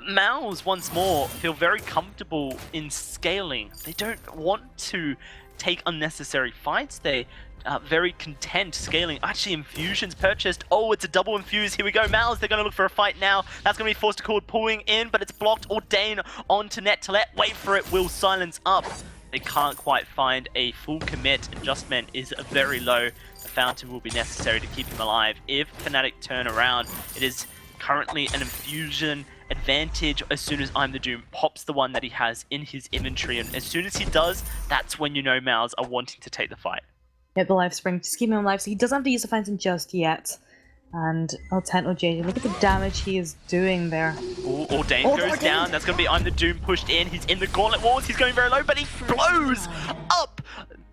Mouse, once more, feel very comfortable in scaling. They don't want to take unnecessary fights. They are very content scaling. Actually, Infusion's purchased. Oh, it's a double infuse. Here we go. Mouse, they're going to look for a fight now. That's going to be Forced Accord pulling in, but it's blocked. Ordained onto Net2Let. Wait for it. Will silence up. They can't quite find a full commit, and Justman is very low. A fountain will be necessary to keep him alive. If Fnatic turn around, it is currently an Infusion advantage as soon as I'm the Doom pops the one that he has in his inventory, and as soon as he does, that's when you know Mouse are wanting to take the fight. Yeah, the life spring, just keep him alive, so he doesn't have to use the fountain just yet. And Tento JJ, look at the damage he is doing there. Ooh, Ordained goes down. That's going to be I'm the Doom pushed in. He's in the gauntlet walls. He's going very low, but he blows up.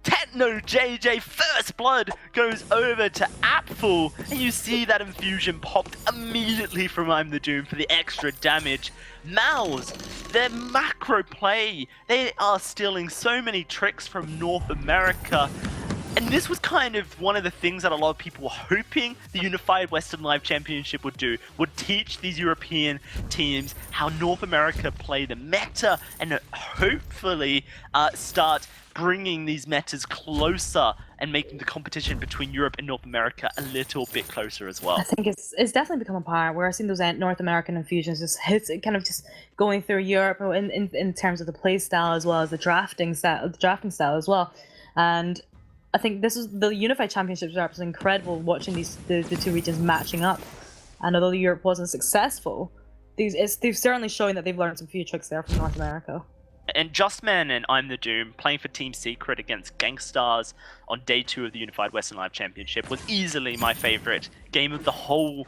Techno JJ, first blood goes over to Apfel. And you see that infusion popped immediately from I'm the Doom for the extra damage. Mouse, their macro play. They are stealing so many tricks from North America. And this was kind of one of the things that a lot of people were hoping the Unified Western Live Championship would do, would teach these European teams how North America play the meta and hopefully start bringing these metas closer and making the competition between Europe and North America a little bit closer as well. I think it's definitely become apparent where I've seen those North American infusions just hits kind of just going through Europe in terms of the play style as well as the drafting style as well. And I think this is the Unified Championships are absolutely incredible watching the two regions matching up. And although Europe wasn't successful, they've certainly shown that they've learned some few tricks there from North America. And Justman and I'm the Doom playing for Team Secret against Gangstars on day 2 of the Unified Western Live Championship was easily my favorite game of the whole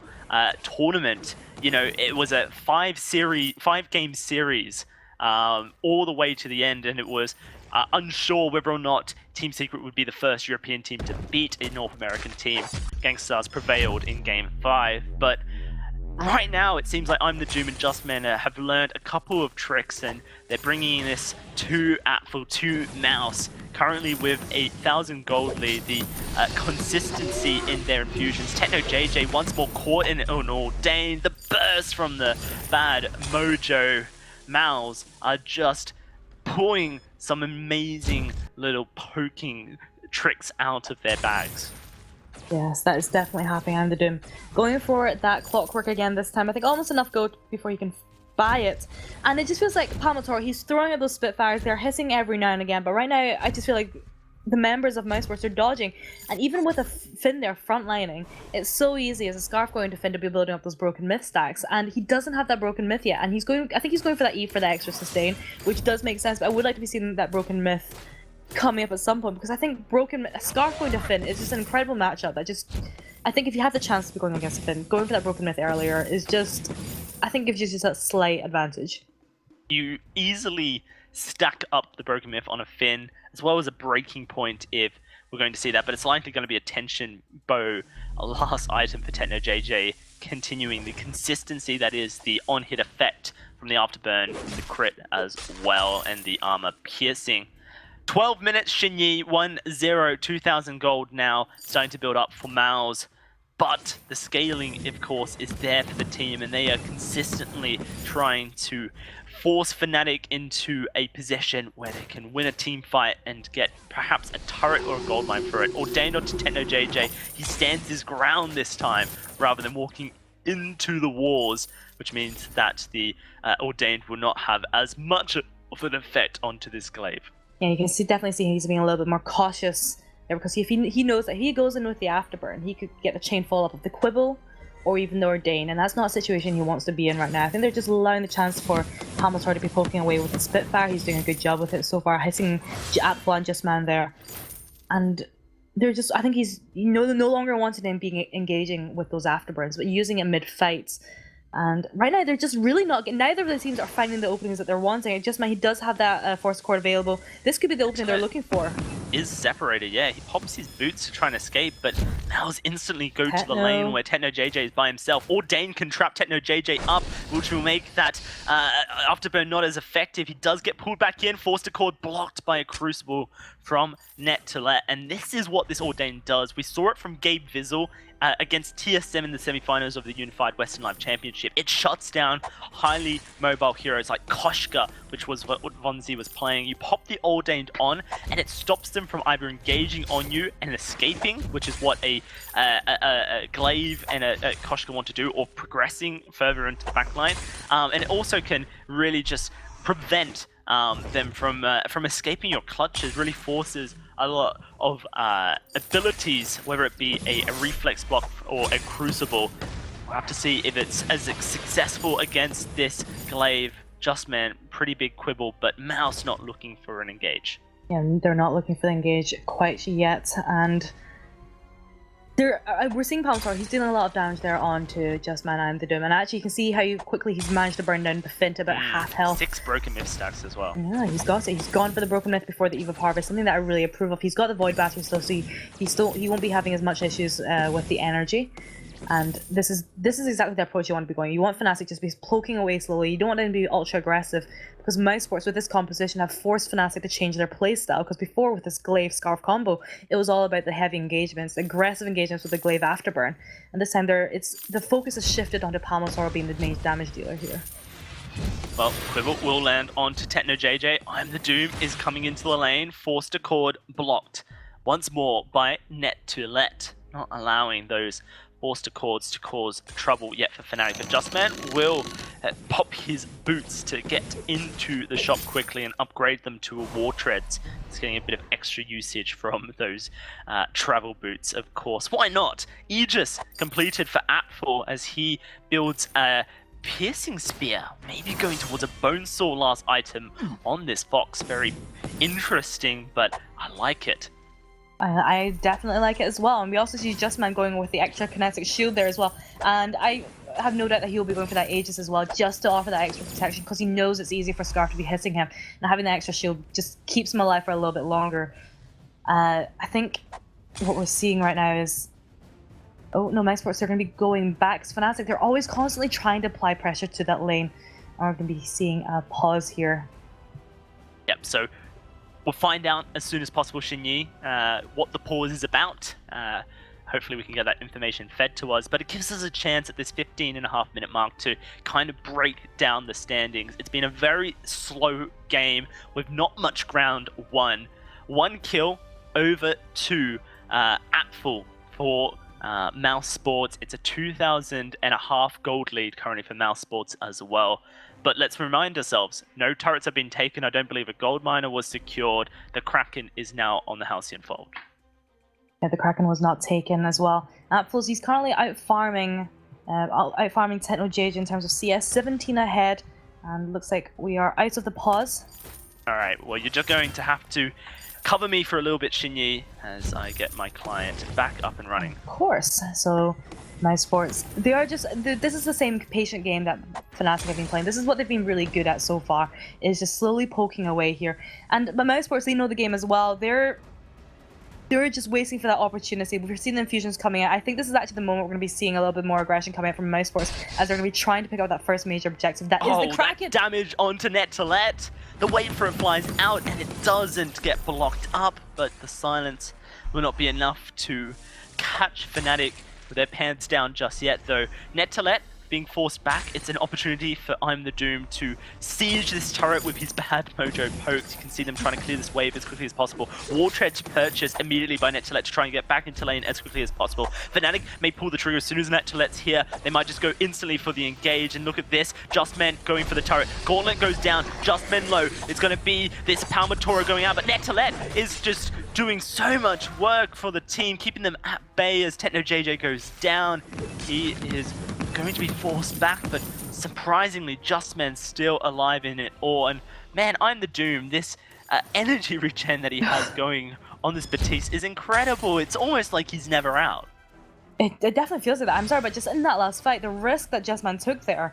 tournament. You know, it was a 5-game series all the way to the end, and it was unsure whether or not Team Secret would be the first European team to beat a North American team. Gangstars prevailed in Game 5, but right now it seems like I'm the Doom and Justman have learned a couple of tricks, and they're bringing this to Apfel, to Mouse, currently with a 1,000 gold lead. The consistency in their infusions. Techno JJ once more caught in an Ordained. The burst from the bad Mojo Mouse are just pulling some amazing little poking tricks out of their bags. Yes, that is definitely happening. I'm the Doom. Going for that clockwork again this time. I think almost enough gold before you can buy it. And it just feels like Palmator, he's throwing at those Spitfires. They're hissing every now and again. But right now, I just feel like the members of Mousesports are dodging. And even with a Finn there frontlining, it's so easy as a Scarf going to Finn to be building up those broken myth stacks. And he doesn't have that broken myth yet. And he's going, I think he's going for that E for the extra sustain, which does make sense. But I would like to be seeing that broken myth coming up at some point, because I think Scarf going to Finn is just an incredible matchup. I think if you have the chance to be going against Finn, going for that broken myth earlier is just, I think gives you just a slight advantage. You easily stack up the broken myth on a Finn, as well as a breaking point if we're going to see that, but it's likely going to be a tension bow, a last item for Techno JJ, continuing the consistency that is the on-hit effect from the afterburn, the crit as well, and the armor piercing. 12 minutes, Xinyi, 1-0, 2,000 gold now, starting to build up for Mouse. But the scaling, of course, is there for the team, and they are consistently trying to force Fnatic into a position where they can win a team fight and get perhaps a turret or a gold mine for it. Ordained onto Techno JJ, he stands his ground this time, rather than walking into the walls, which means that the Ordained will not have as much of an effect onto this glaive. Yeah, you can definitely see he's being a little bit more cautious there, because if he knows that he goes in with the afterburn, he could get a chain fall up of the Quibble or even the Ordain, and that's not a situation he wants to be in right now. I think they're just allowing the chance for Hamilton to be poking away with the Spitfire. He's doing a good job with it so far, hitting Apfel and Justman there. And they're just, I think he's no longer wanting him being engaging with those afterburns, but using it mid-fights. And right now, they're just really not getting, neither of the teams are finding the openings that they're wanting. It just meant he does have that Force Cord available. This could be the opening they're looking for. Is separated, yeah. He pops his boots to try and escape, but Mouse instantly go to the lane where Techno JJ is by himself. Ordain can trap Techno JJ up, which will make that afterburn not as effective. He does get pulled back in, forced to cord blocked by a Crucible from Net2Let, and this is what this Ordain does. We saw it from Gabe Vizzle against TSM in the semifinals of the Unified Western Live Championship. It shuts down highly mobile heroes like Koshka, which was what Vonzi was playing. You pop the Ordained on, and it stops them from either engaging on you and escaping, which is what a Glaive and a Koshka want to do, or progressing further into the backline. And it also can really just prevent them from escaping your clutches. Really forces a lot of abilities, whether it be a reflex block or a Crucible. We'll have to see if it's as successful against this Glaive. Justman, pretty big quibble, but Mouse not looking for an engage. Yeah, they're not looking for the engage quite yet, and We're seeing Palmstar, he's dealing a lot of damage there onto Just Man and the Doom, and actually you can see how quickly he's managed to burn down the Finn to about half health. 6 broken myth stacks as well. Yeah, he's got it. He's gone for the broken myth before the Eve of Harvest, something that I really approve of. He's got the Void Battery still, so he won't be having as much issues with the energy. And this is exactly the approach you want to be going. You want Fnatic just be poking away slowly. You don't want them to be ultra aggressive, because Mousesports with this composition have forced Fnatic to change their playstyle. Because before with this Glaive Scarf combo, it was all about the heavy engagements, the aggressive engagements with the Glaive Afterburn. And this time the focus has shifted onto Palmosor being the main damage dealer here. Well, Quiver will land onto Techno JJ. I'm the Doom is coming into the lane. Forced Accord blocked once more by Net2Let, not allowing those Forced Accords to cause trouble yet for Fnatic. But Justman will pop his boots to get into the shop quickly and upgrade them to a War Treads. It's getting a bit of extra usage from those travel boots, of course. Why not? Aegis completed for Apfel as he builds a Piercing Spear, maybe going towards a Bonesaw last item on this box. Very interesting, but I like it. I definitely like it as well, and we also see Justman going with the extra kinetic shield there as well, and I have no doubt that he'll be going for that Aegis as well, just to offer that extra protection, because he knows it's easy for Scarf to be hitting him, and having that extra shield just keeps him alive for a little bit longer. I think what we're seeing right now is, oh no, Mousesports are going to be going back. Fnatic, they're always constantly trying to apply pressure to that lane. We're going to be seeing a pause here. Yep, so we'll find out as soon as possible, Xinyi, what the pause is about. Hopefully we can get that information fed to us, but it gives us a chance at this 15.5-minute mark to kind of break down the standings. It's been a very slow game with not much ground won. 1 kill over 2 at full for Mousesports. It's a 2,500 gold lead currently for Mousesports as well. But let's remind ourselves, no turrets have been taken. I don't believe a gold miner was secured. The Kraken is now on the Halcyon Fold. Yeah, the Kraken was not taken as well. Apfels, he's currently out farming Techno JJ in terms of CS, 17 ahead, and looks like we are out of the pause. All right, well, you're just going to have to cover me for a little bit, Xinyi, as I get my client back up and running. Of course. So, Mousesports, they are just, this is the same patient game that Fnatic have been playing. This is what they've been really good at so far, is just slowly poking away here. But Mousesports, they know the game as well. They're just waiting for that opportunity. We've seen the infusions coming out. I think this is actually the moment we're going to be seeing a little bit more aggression coming out from Mousesports, as they're going to be trying to pick out that first major objective. That is the Kraken! That damage onto Net2Let. The wave for it flies out and it doesn't get blocked up, but the silence will not be enough to catch Fnatic with their pants down just yet, though. Net2Let being forced back, it's an opportunity for I'm the Doom to siege this turret with his bad mojo pokes. You can see them trying to clear this wave as quickly as possible. War Treads purchased immediately by Net2Let to try and get back into lane as quickly as possible. Fnatic may pull the trigger as soon as Net2Let's here. They might just go instantly for the engage, and look at this. Justman going for the turret. Gauntlet goes down, Justman low. It's going to be this Palmatora going out, but Net2Let is just doing so much work for the team, keeping them at bay as Techno JJ goes down. He is going to be forced back, but surprisingly, Justman's still alive in it all. And man, I'm the Doom. This energy regen that he has going on this Batiste is incredible. It's almost like he's never out. It definitely feels like that. I'm sorry, but just in that last fight, the risk that Justman took there,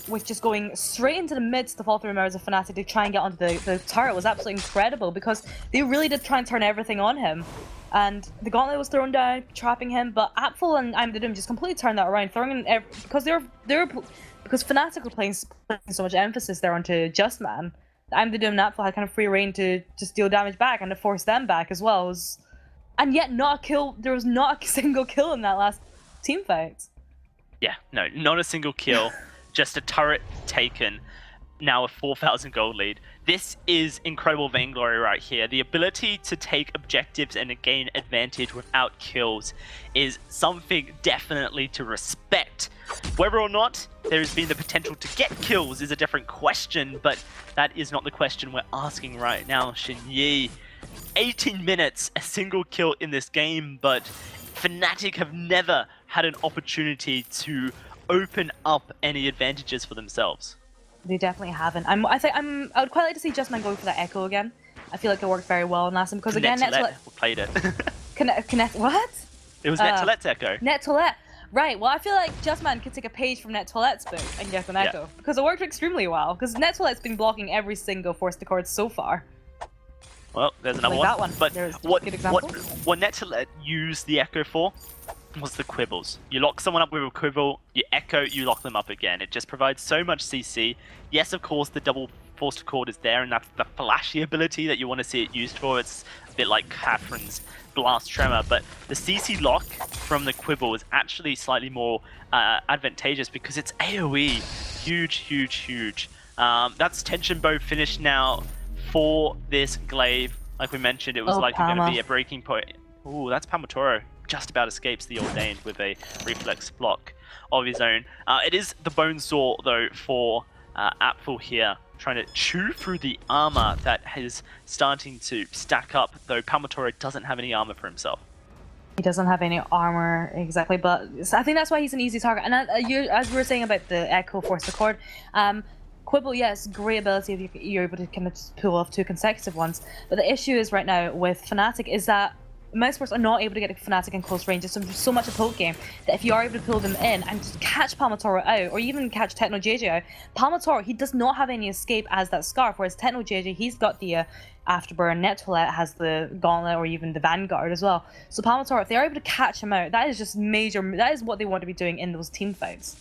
with just going straight into the midst of all three members of Fnatic to try and get onto the turret was absolutely incredible, because they really did try and turn everything on him. And the gauntlet was thrown down, trapping him, but Apfel and I'm the Doom just completely turned that around, throwing in because Fnatic were playing so much emphasis there onto Justman. I'm the Doom and Apfel had kind of free reign to just deal damage back and to force them back as well. And yet not a kill. There was not a single kill in that last team fight. Yeah, no, not a single kill, just a turret taken. Now a 4,000 gold lead. This is incredible Vainglory right here. The ability to take objectives and gain advantage without kills is something definitely to respect. Whether or not there has been the potential to get kills is a different question, but that is not the question we're asking right now. Xinyi, 18 minutes, a single kill in this game, but Fnatic have never had an opportunity to open up any advantages for themselves. They definitely haven't. I would quite like to see Justman going for that Echo again. I feel like it worked very well in last time, because again, Net2Let played it. Connect what? It was Net Toilet's Echo. Net Toilet. Right, well I feel like Justman could take a page from Net Toilet's book and get an Echo. Because it worked extremely well. Because Net Toilet's been blocking every single Force to Chord so far. Well, there's another Like one. that one. But There's a what good example. what Net Toilet used the Echo for was the quibbles. You lock someone up with a quibble, you echo, you lock them up again. It just provides so much CC. Yes, of course, the double Force to Chord is there, and that's the flashy ability that you want to see it used for. It's a bit like Catherine's Blast Tremor, but the CC lock from the quibble is actually slightly more advantageous because it's AoE. Huge, huge, huge. That's Tension Bow finished now for this glaive. Like we mentioned, it was likely going to be a breaking point. Ooh, that's Palmatoro. Just about escapes the Ordained with a reflex block of his own. It is the Bone Saw, though, for Apfel here, trying to chew through the armor that is starting to stack up, though Palmatoro doesn't have any armor for himself. He doesn't have any armor, exactly, but I think that's why he's an easy target. And as we were saying about the Echo Force to Chord, Quibble, yes, great ability if you're able to kind of just pull off 2 consecutive ones. But the issue is right now with Fnatic is that Mousesports are not able to get Fnatic in close range. It's so much a poke game that if you are able to pull them in and just catch Palmatoro out, or even catch Techno JJ out, Palmatoro, he does not have any escape as that Scarf, whereas Techno JJ, he's got the Afterburn, Net Toilet has the Gauntlet, or even the Vanguard as well. So Palmatoro, if they're able to catch him out, that is just major, that is what they want to be doing in those team fights.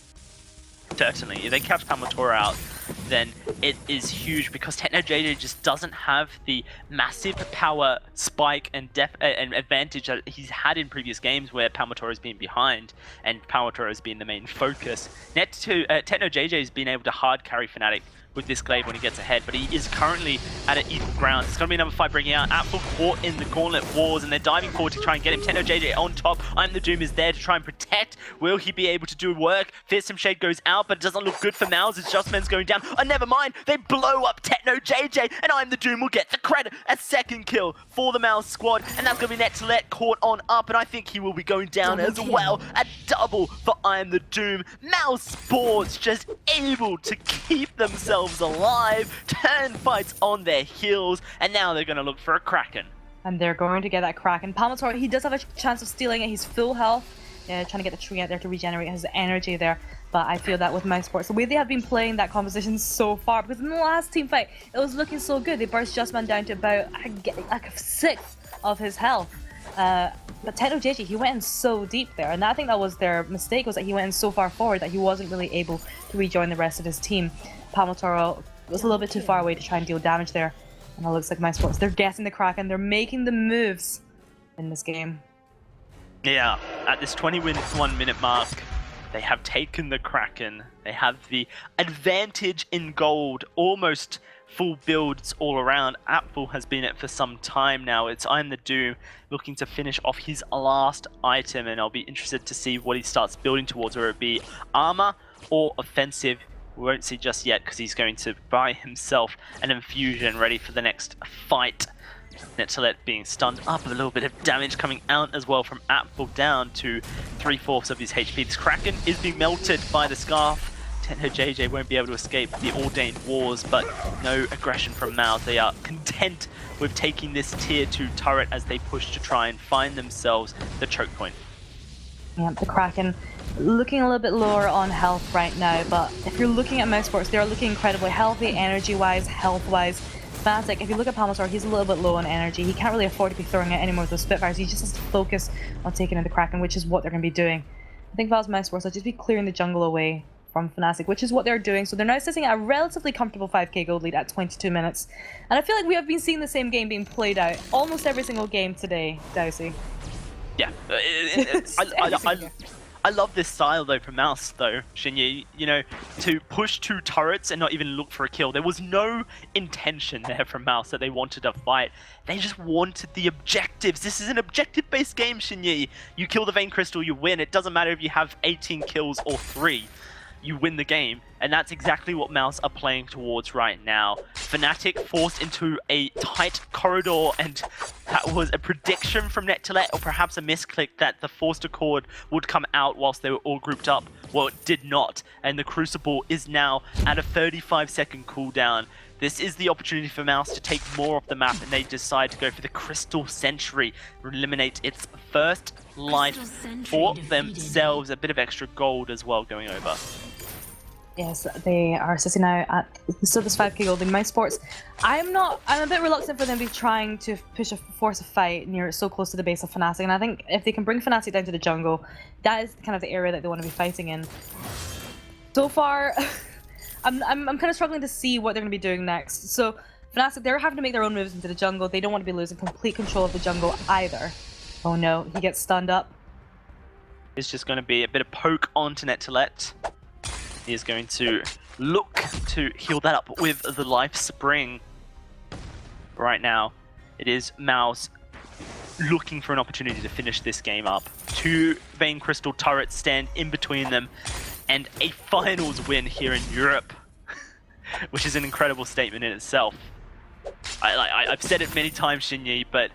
Certainly, if they catch Palmatoro out, then it is huge because Techno JJ just doesn't have the massive power spike and advantage that he's had in previous games where Palmatoro has been behind and Palmatoro has been the main focus. Techno JJ has been able to hard carry Fnatic with this glaive when he gets ahead, but he is currently at an equal ground. It's going to be another fight breaking out. Apfel caught in the Gauntlet Wars, and they're diving forward to try and get him. Techno JJ on top. I'm the Doom is there to try and protect. Will he be able to do work? Fearsome Shade goes out, but it doesn't look good for Mouse as Justman's going down. Oh, never mind. They blow up Techno JJ, and I'm the Doom will get the credit. A second kill for the Mouse squad, and that's going to be Net Toilet caught on up, and I think he will be going down as well. A double for I Am the Doom. Mousesports just able to keep themselves alive, turn fights on their heels, and now they're going to look for a Kraken. And they're going to get that Kraken. Palmatoro, he does have a chance of stealing it. He's full health. Trying to get the tree out there to regenerate his energy there. But I feel that with Mousesports, the way they have been playing that composition so far, because in the last team fight, it was looking so good. They burst Justman down to about like a sixth of his health. But Techno JJ, he went in so deep there, and I think that was their mistake, was that he went in so far forward that he wasn't really able to rejoin the rest of his team. Palmatoro was a little bit too far away to try and deal damage there, and it looks like Mousesports, they're getting the Kraken, they're making the moves in this game. Yeah, at this 21-minute mark, they have taken the Kraken. They have the advantage in gold, almost full builds all around. Apfel has been it for some time now. It's I'm the Doom looking to finish off his last item, and I'll be interested to see what he starts building towards, whether it be armor or offensive. We won't see just yet because he's going to buy himself an infusion ready for the next fight. Net Toilet being stunned up, a little bit of damage coming out as well from Apfel, down to 3/4 of his HP. This Kraken is being melted by the Scarf. Techno JJ won't be able to escape the Ordained Wars, but no aggression from Mouse. They are content with taking this tier 2 turret as they push to try and find themselves the choke point. Yeah, the Kraken looking a little bit lower on health right now, but if you're looking at Mousesports, they're looking incredibly healthy, energy-wise, health-wise. Fnatic, if you look at Palmatoro, he's a little bit low on energy. He can't really afford to be throwing out any more of those Spitfires. He just has to focus on taking in the Kraken, which is what they're going to be doing. I think if I was Mousesports, I'd just be clearing the jungle away from Fnatic, which is what they're doing. So they're now sitting at a relatively comfortable 5k gold lead at 22 minutes. And I feel like we have been seeing the same game being played out almost every single game today, Dicey. Yeah, I love this style though from Mouse though, Shinyi, you know, to push 2 turrets and not even look for a kill. There was no intention there from Mouse that they wanted to fight. They just wanted the objectives. This is an objective-based game, Shinyi. You kill the Vein Crystal, you win. It doesn't matter if you have 18 kills or 3. You win the game, and that's exactly what Mouse are playing towards right now. Fnatic forced into a tight corridor, and that was a prediction from Net Toilet, or perhaps a misclick that the Forced Accord would come out whilst they were all grouped up. Well, it did not, and the Crucible is now at a 35-second cooldown. This is the opportunity for Mouse to take more of the map, and they decide to go for the Crystal Sentry, eliminate its first life for themselves. A bit of extra gold as well going over. Yes, they are sitting now at still this 5k gold in Mousesports. I'm a bit reluctant for them to be trying to force a fight near so close to the base of Fnatic, and I think if they can bring Fnatic down to the jungle, that is kind of the area that they want to be fighting in. So far, I'm kind of struggling to see what they're going to be doing next. So Fnatic, they're having to make their own moves into the jungle. They don't want to be losing complete control of the jungle either. Oh no, he gets stunned up. It's just going to be a bit of poke onto Netolet. He is going to look to heal that up with the Life Spring. Right now, it is Mouse looking for an opportunity to finish this game up. 2 Vayne Crystal turrets stand in between them, and a finals win here in Europe, which is an incredible statement in itself. I've said it many times, Shinyi, but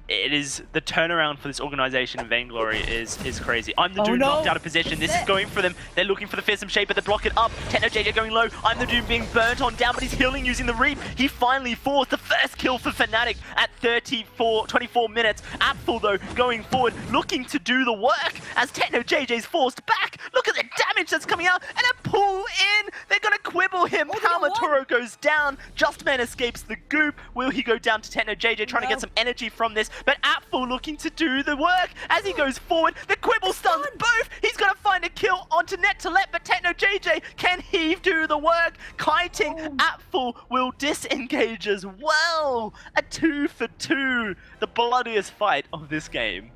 it is the turnaround for this organization in Vainglory is crazy. I'm the Doom knocked out of position. This is going for them. They're looking for the fearsome shape, but they block it up. TechnoJJ going low. I'm the Doom being burnt on down, but he's healing using the Reap. He finally forced the first kill for Fnatic at 24 minutes. Apfel, though, going forward, looking to do the work as TechnoJJ's forced back. Look at the damage that's coming out, and a pull in. They're going to quibble him. Palmatoro goes down. Justman escapes the goop. Will he go down to TechnoJJ, trying to get some energy from this? But Apfel looking to do the work as he goes forward. The quibble stuns both. He's going to find a kill onto Netolet, but TechnoJJ, can he do the work? Kiting, Apfel will disengage as well. A 2 for 2. The bloodiest fight of this game.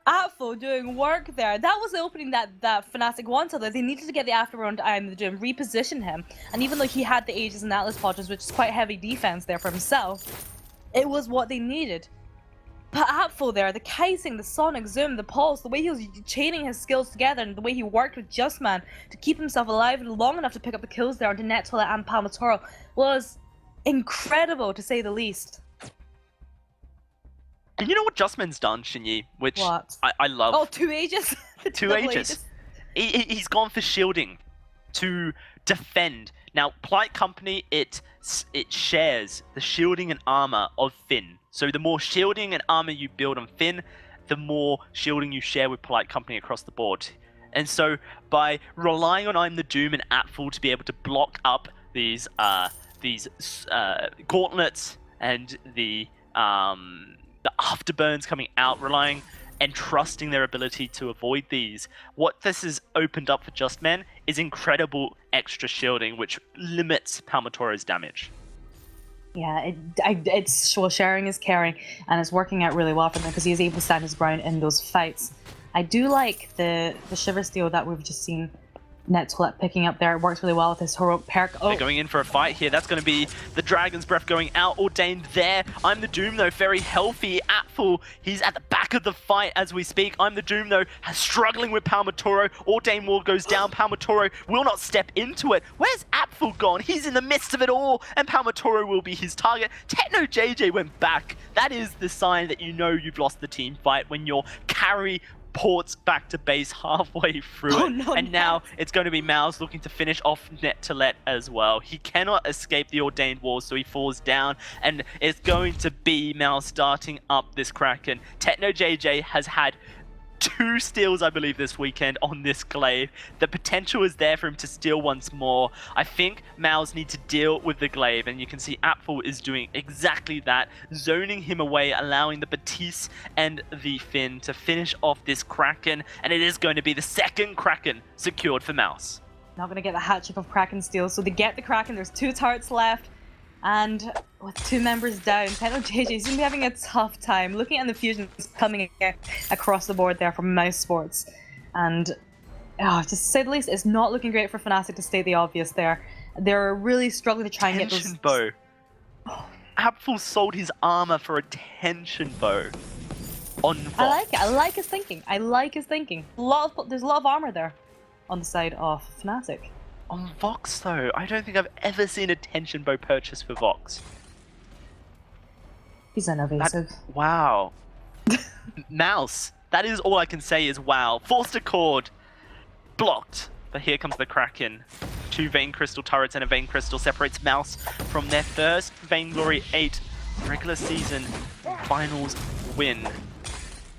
Apfel doing work there. That was the opening that Fnatic wanted. They needed to get the afterburn to Iron the Doom, reposition him. And even though he had the Aegis and Atlas Potters, which is quite heavy defense there for himself, it was what they needed. But Apfel there, the kiting, the sonic zoom, the pulse, the way he was chaining his skills together, and the way he worked with Justman to keep himself alive long enough to pick up the kills there onto Netolet and Palmatoro was incredible, to say the least. And you know what Justman's done, Shinyi? Which I love. Oh, 2 Aegis? 2 Aegis. He's gone for shielding to defend. Now, Polite Company, it shares the shielding and armor of Finn. So the more shielding and armor you build on Finn, the more shielding you share with Polite Company across the board. And so by relying on I'm the Doom and Apfel to be able to block up these gauntlets and the afterburns coming out, relying and trusting their ability to avoid these, what this has opened up for Justman is incredible extra shielding, which limits Palmatoro's damage. Yeah, it's sharing is caring, and it's working out really well for them because he is able to stand his ground in those fights. I do like the Shiver Steel that we've just seen Netolet picking up there. It works really well with his heroic perk. Oh, they're going in for a fight here. That's going to be the Dragon's Breath going out. Ordained there. I'm the Doom, though, very healthy. Apfel, he's at the back of the fight as we speak. I'm the Doom, though, struggling with Palmatoro. Ordained Ward goes down. Palmatoro will not step into it. Where's Apfel gone? He's in the midst of it all, and Palmatoro will be his target. TechnoJJ went back. That is the sign that you know you've lost the team fight, when your carry ports back to base halfway through it. And now it's going to be Mouse looking to finish off Netolet as well. He cannot escape the Ordained Walls, so he falls down, and it's going to be Mouse starting up this Kraken. TechnoJJ has had 2 steals, I believe, this weekend on this glaive. The potential is there for him to steal once more. I think Mouse need to deal with the glaive, and you can see Apfel is doing exactly that, zoning him away, allowing the Batiste and the Finn to finish off this Kraken, and it is going to be the second Kraken secured for Mouse. Not going to get the hat trick of Kraken steals, so they get the Kraken. There's 2 turrets left, and with 2 members down, TechnoJJ seems to be having a tough time. Looking at the fusions coming across the board there from Mousesports, and to say the least, it's not looking great for Fnatic, to state the obvious there. They're really struggling to try and get those... Tension bow. Apfel sold his armor for a tension bow on Vox. I like it. I like his thinking. There's a lot of armor there on the side of Fnatic. On Vox, though, I don't think I've ever seen a tension bow purchase for Vox. He's innovative. Wow. Mouse. That is all I can say is wow. Forced a chord. Blocked. But here comes the Kraken. 2 Vein Crystal turrets and a Vein Crystal separates Mouse from their first Vainglory8 regular season finals win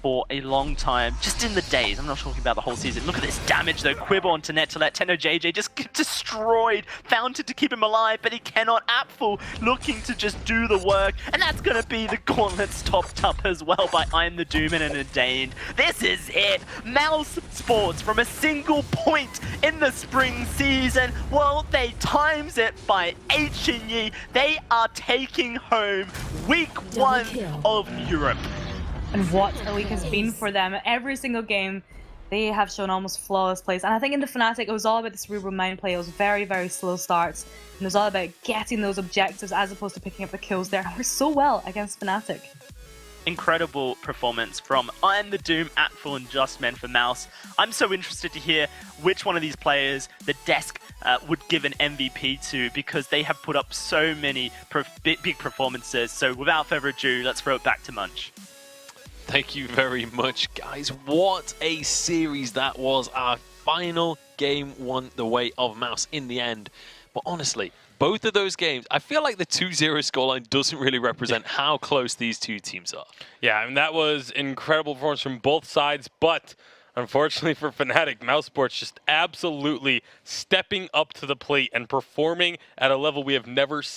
for a long time, just in the days. I'm not talking about the whole season. Look at this damage though. Quib onto Netolet. Tenno JJ just destroyed. Fountain to keep him alive, but he cannot. Apfel looking to just do the work, and that's going to be the gauntlets topped up as well by I'm the Doom and an Ordained. This is it. Mousesports from a single point in the spring season. Well, they times it by H&E. They are taking home week 1 of Europe. And what a week has been for them. Every single game, they have shown almost flawless plays. And I think in the Fnatic, it was all about the cerebral mind play. It was very, very slow starts. And it was all about getting those objectives as opposed to picking up the kills there. And we're so well against Fnatic. Incredible performance from I'm the Doom, Apfel, and Justman for Mouse. I'm so interested to hear which one of these players the desk would give an MVP to, because they have put up so many big performances. So without further ado, let's throw it back to Munch. Thank you very much, guys. What a series that was. Our final game won the way of Mouse in the end. But honestly, both of those games, I feel like the 2-0 scoreline doesn't really represent how close these two teams are. Yeah, I mean, that was incredible performance from both sides, but unfortunately for Fnatic, Mousesports just absolutely stepping up to the plate and performing at a level we have never seen.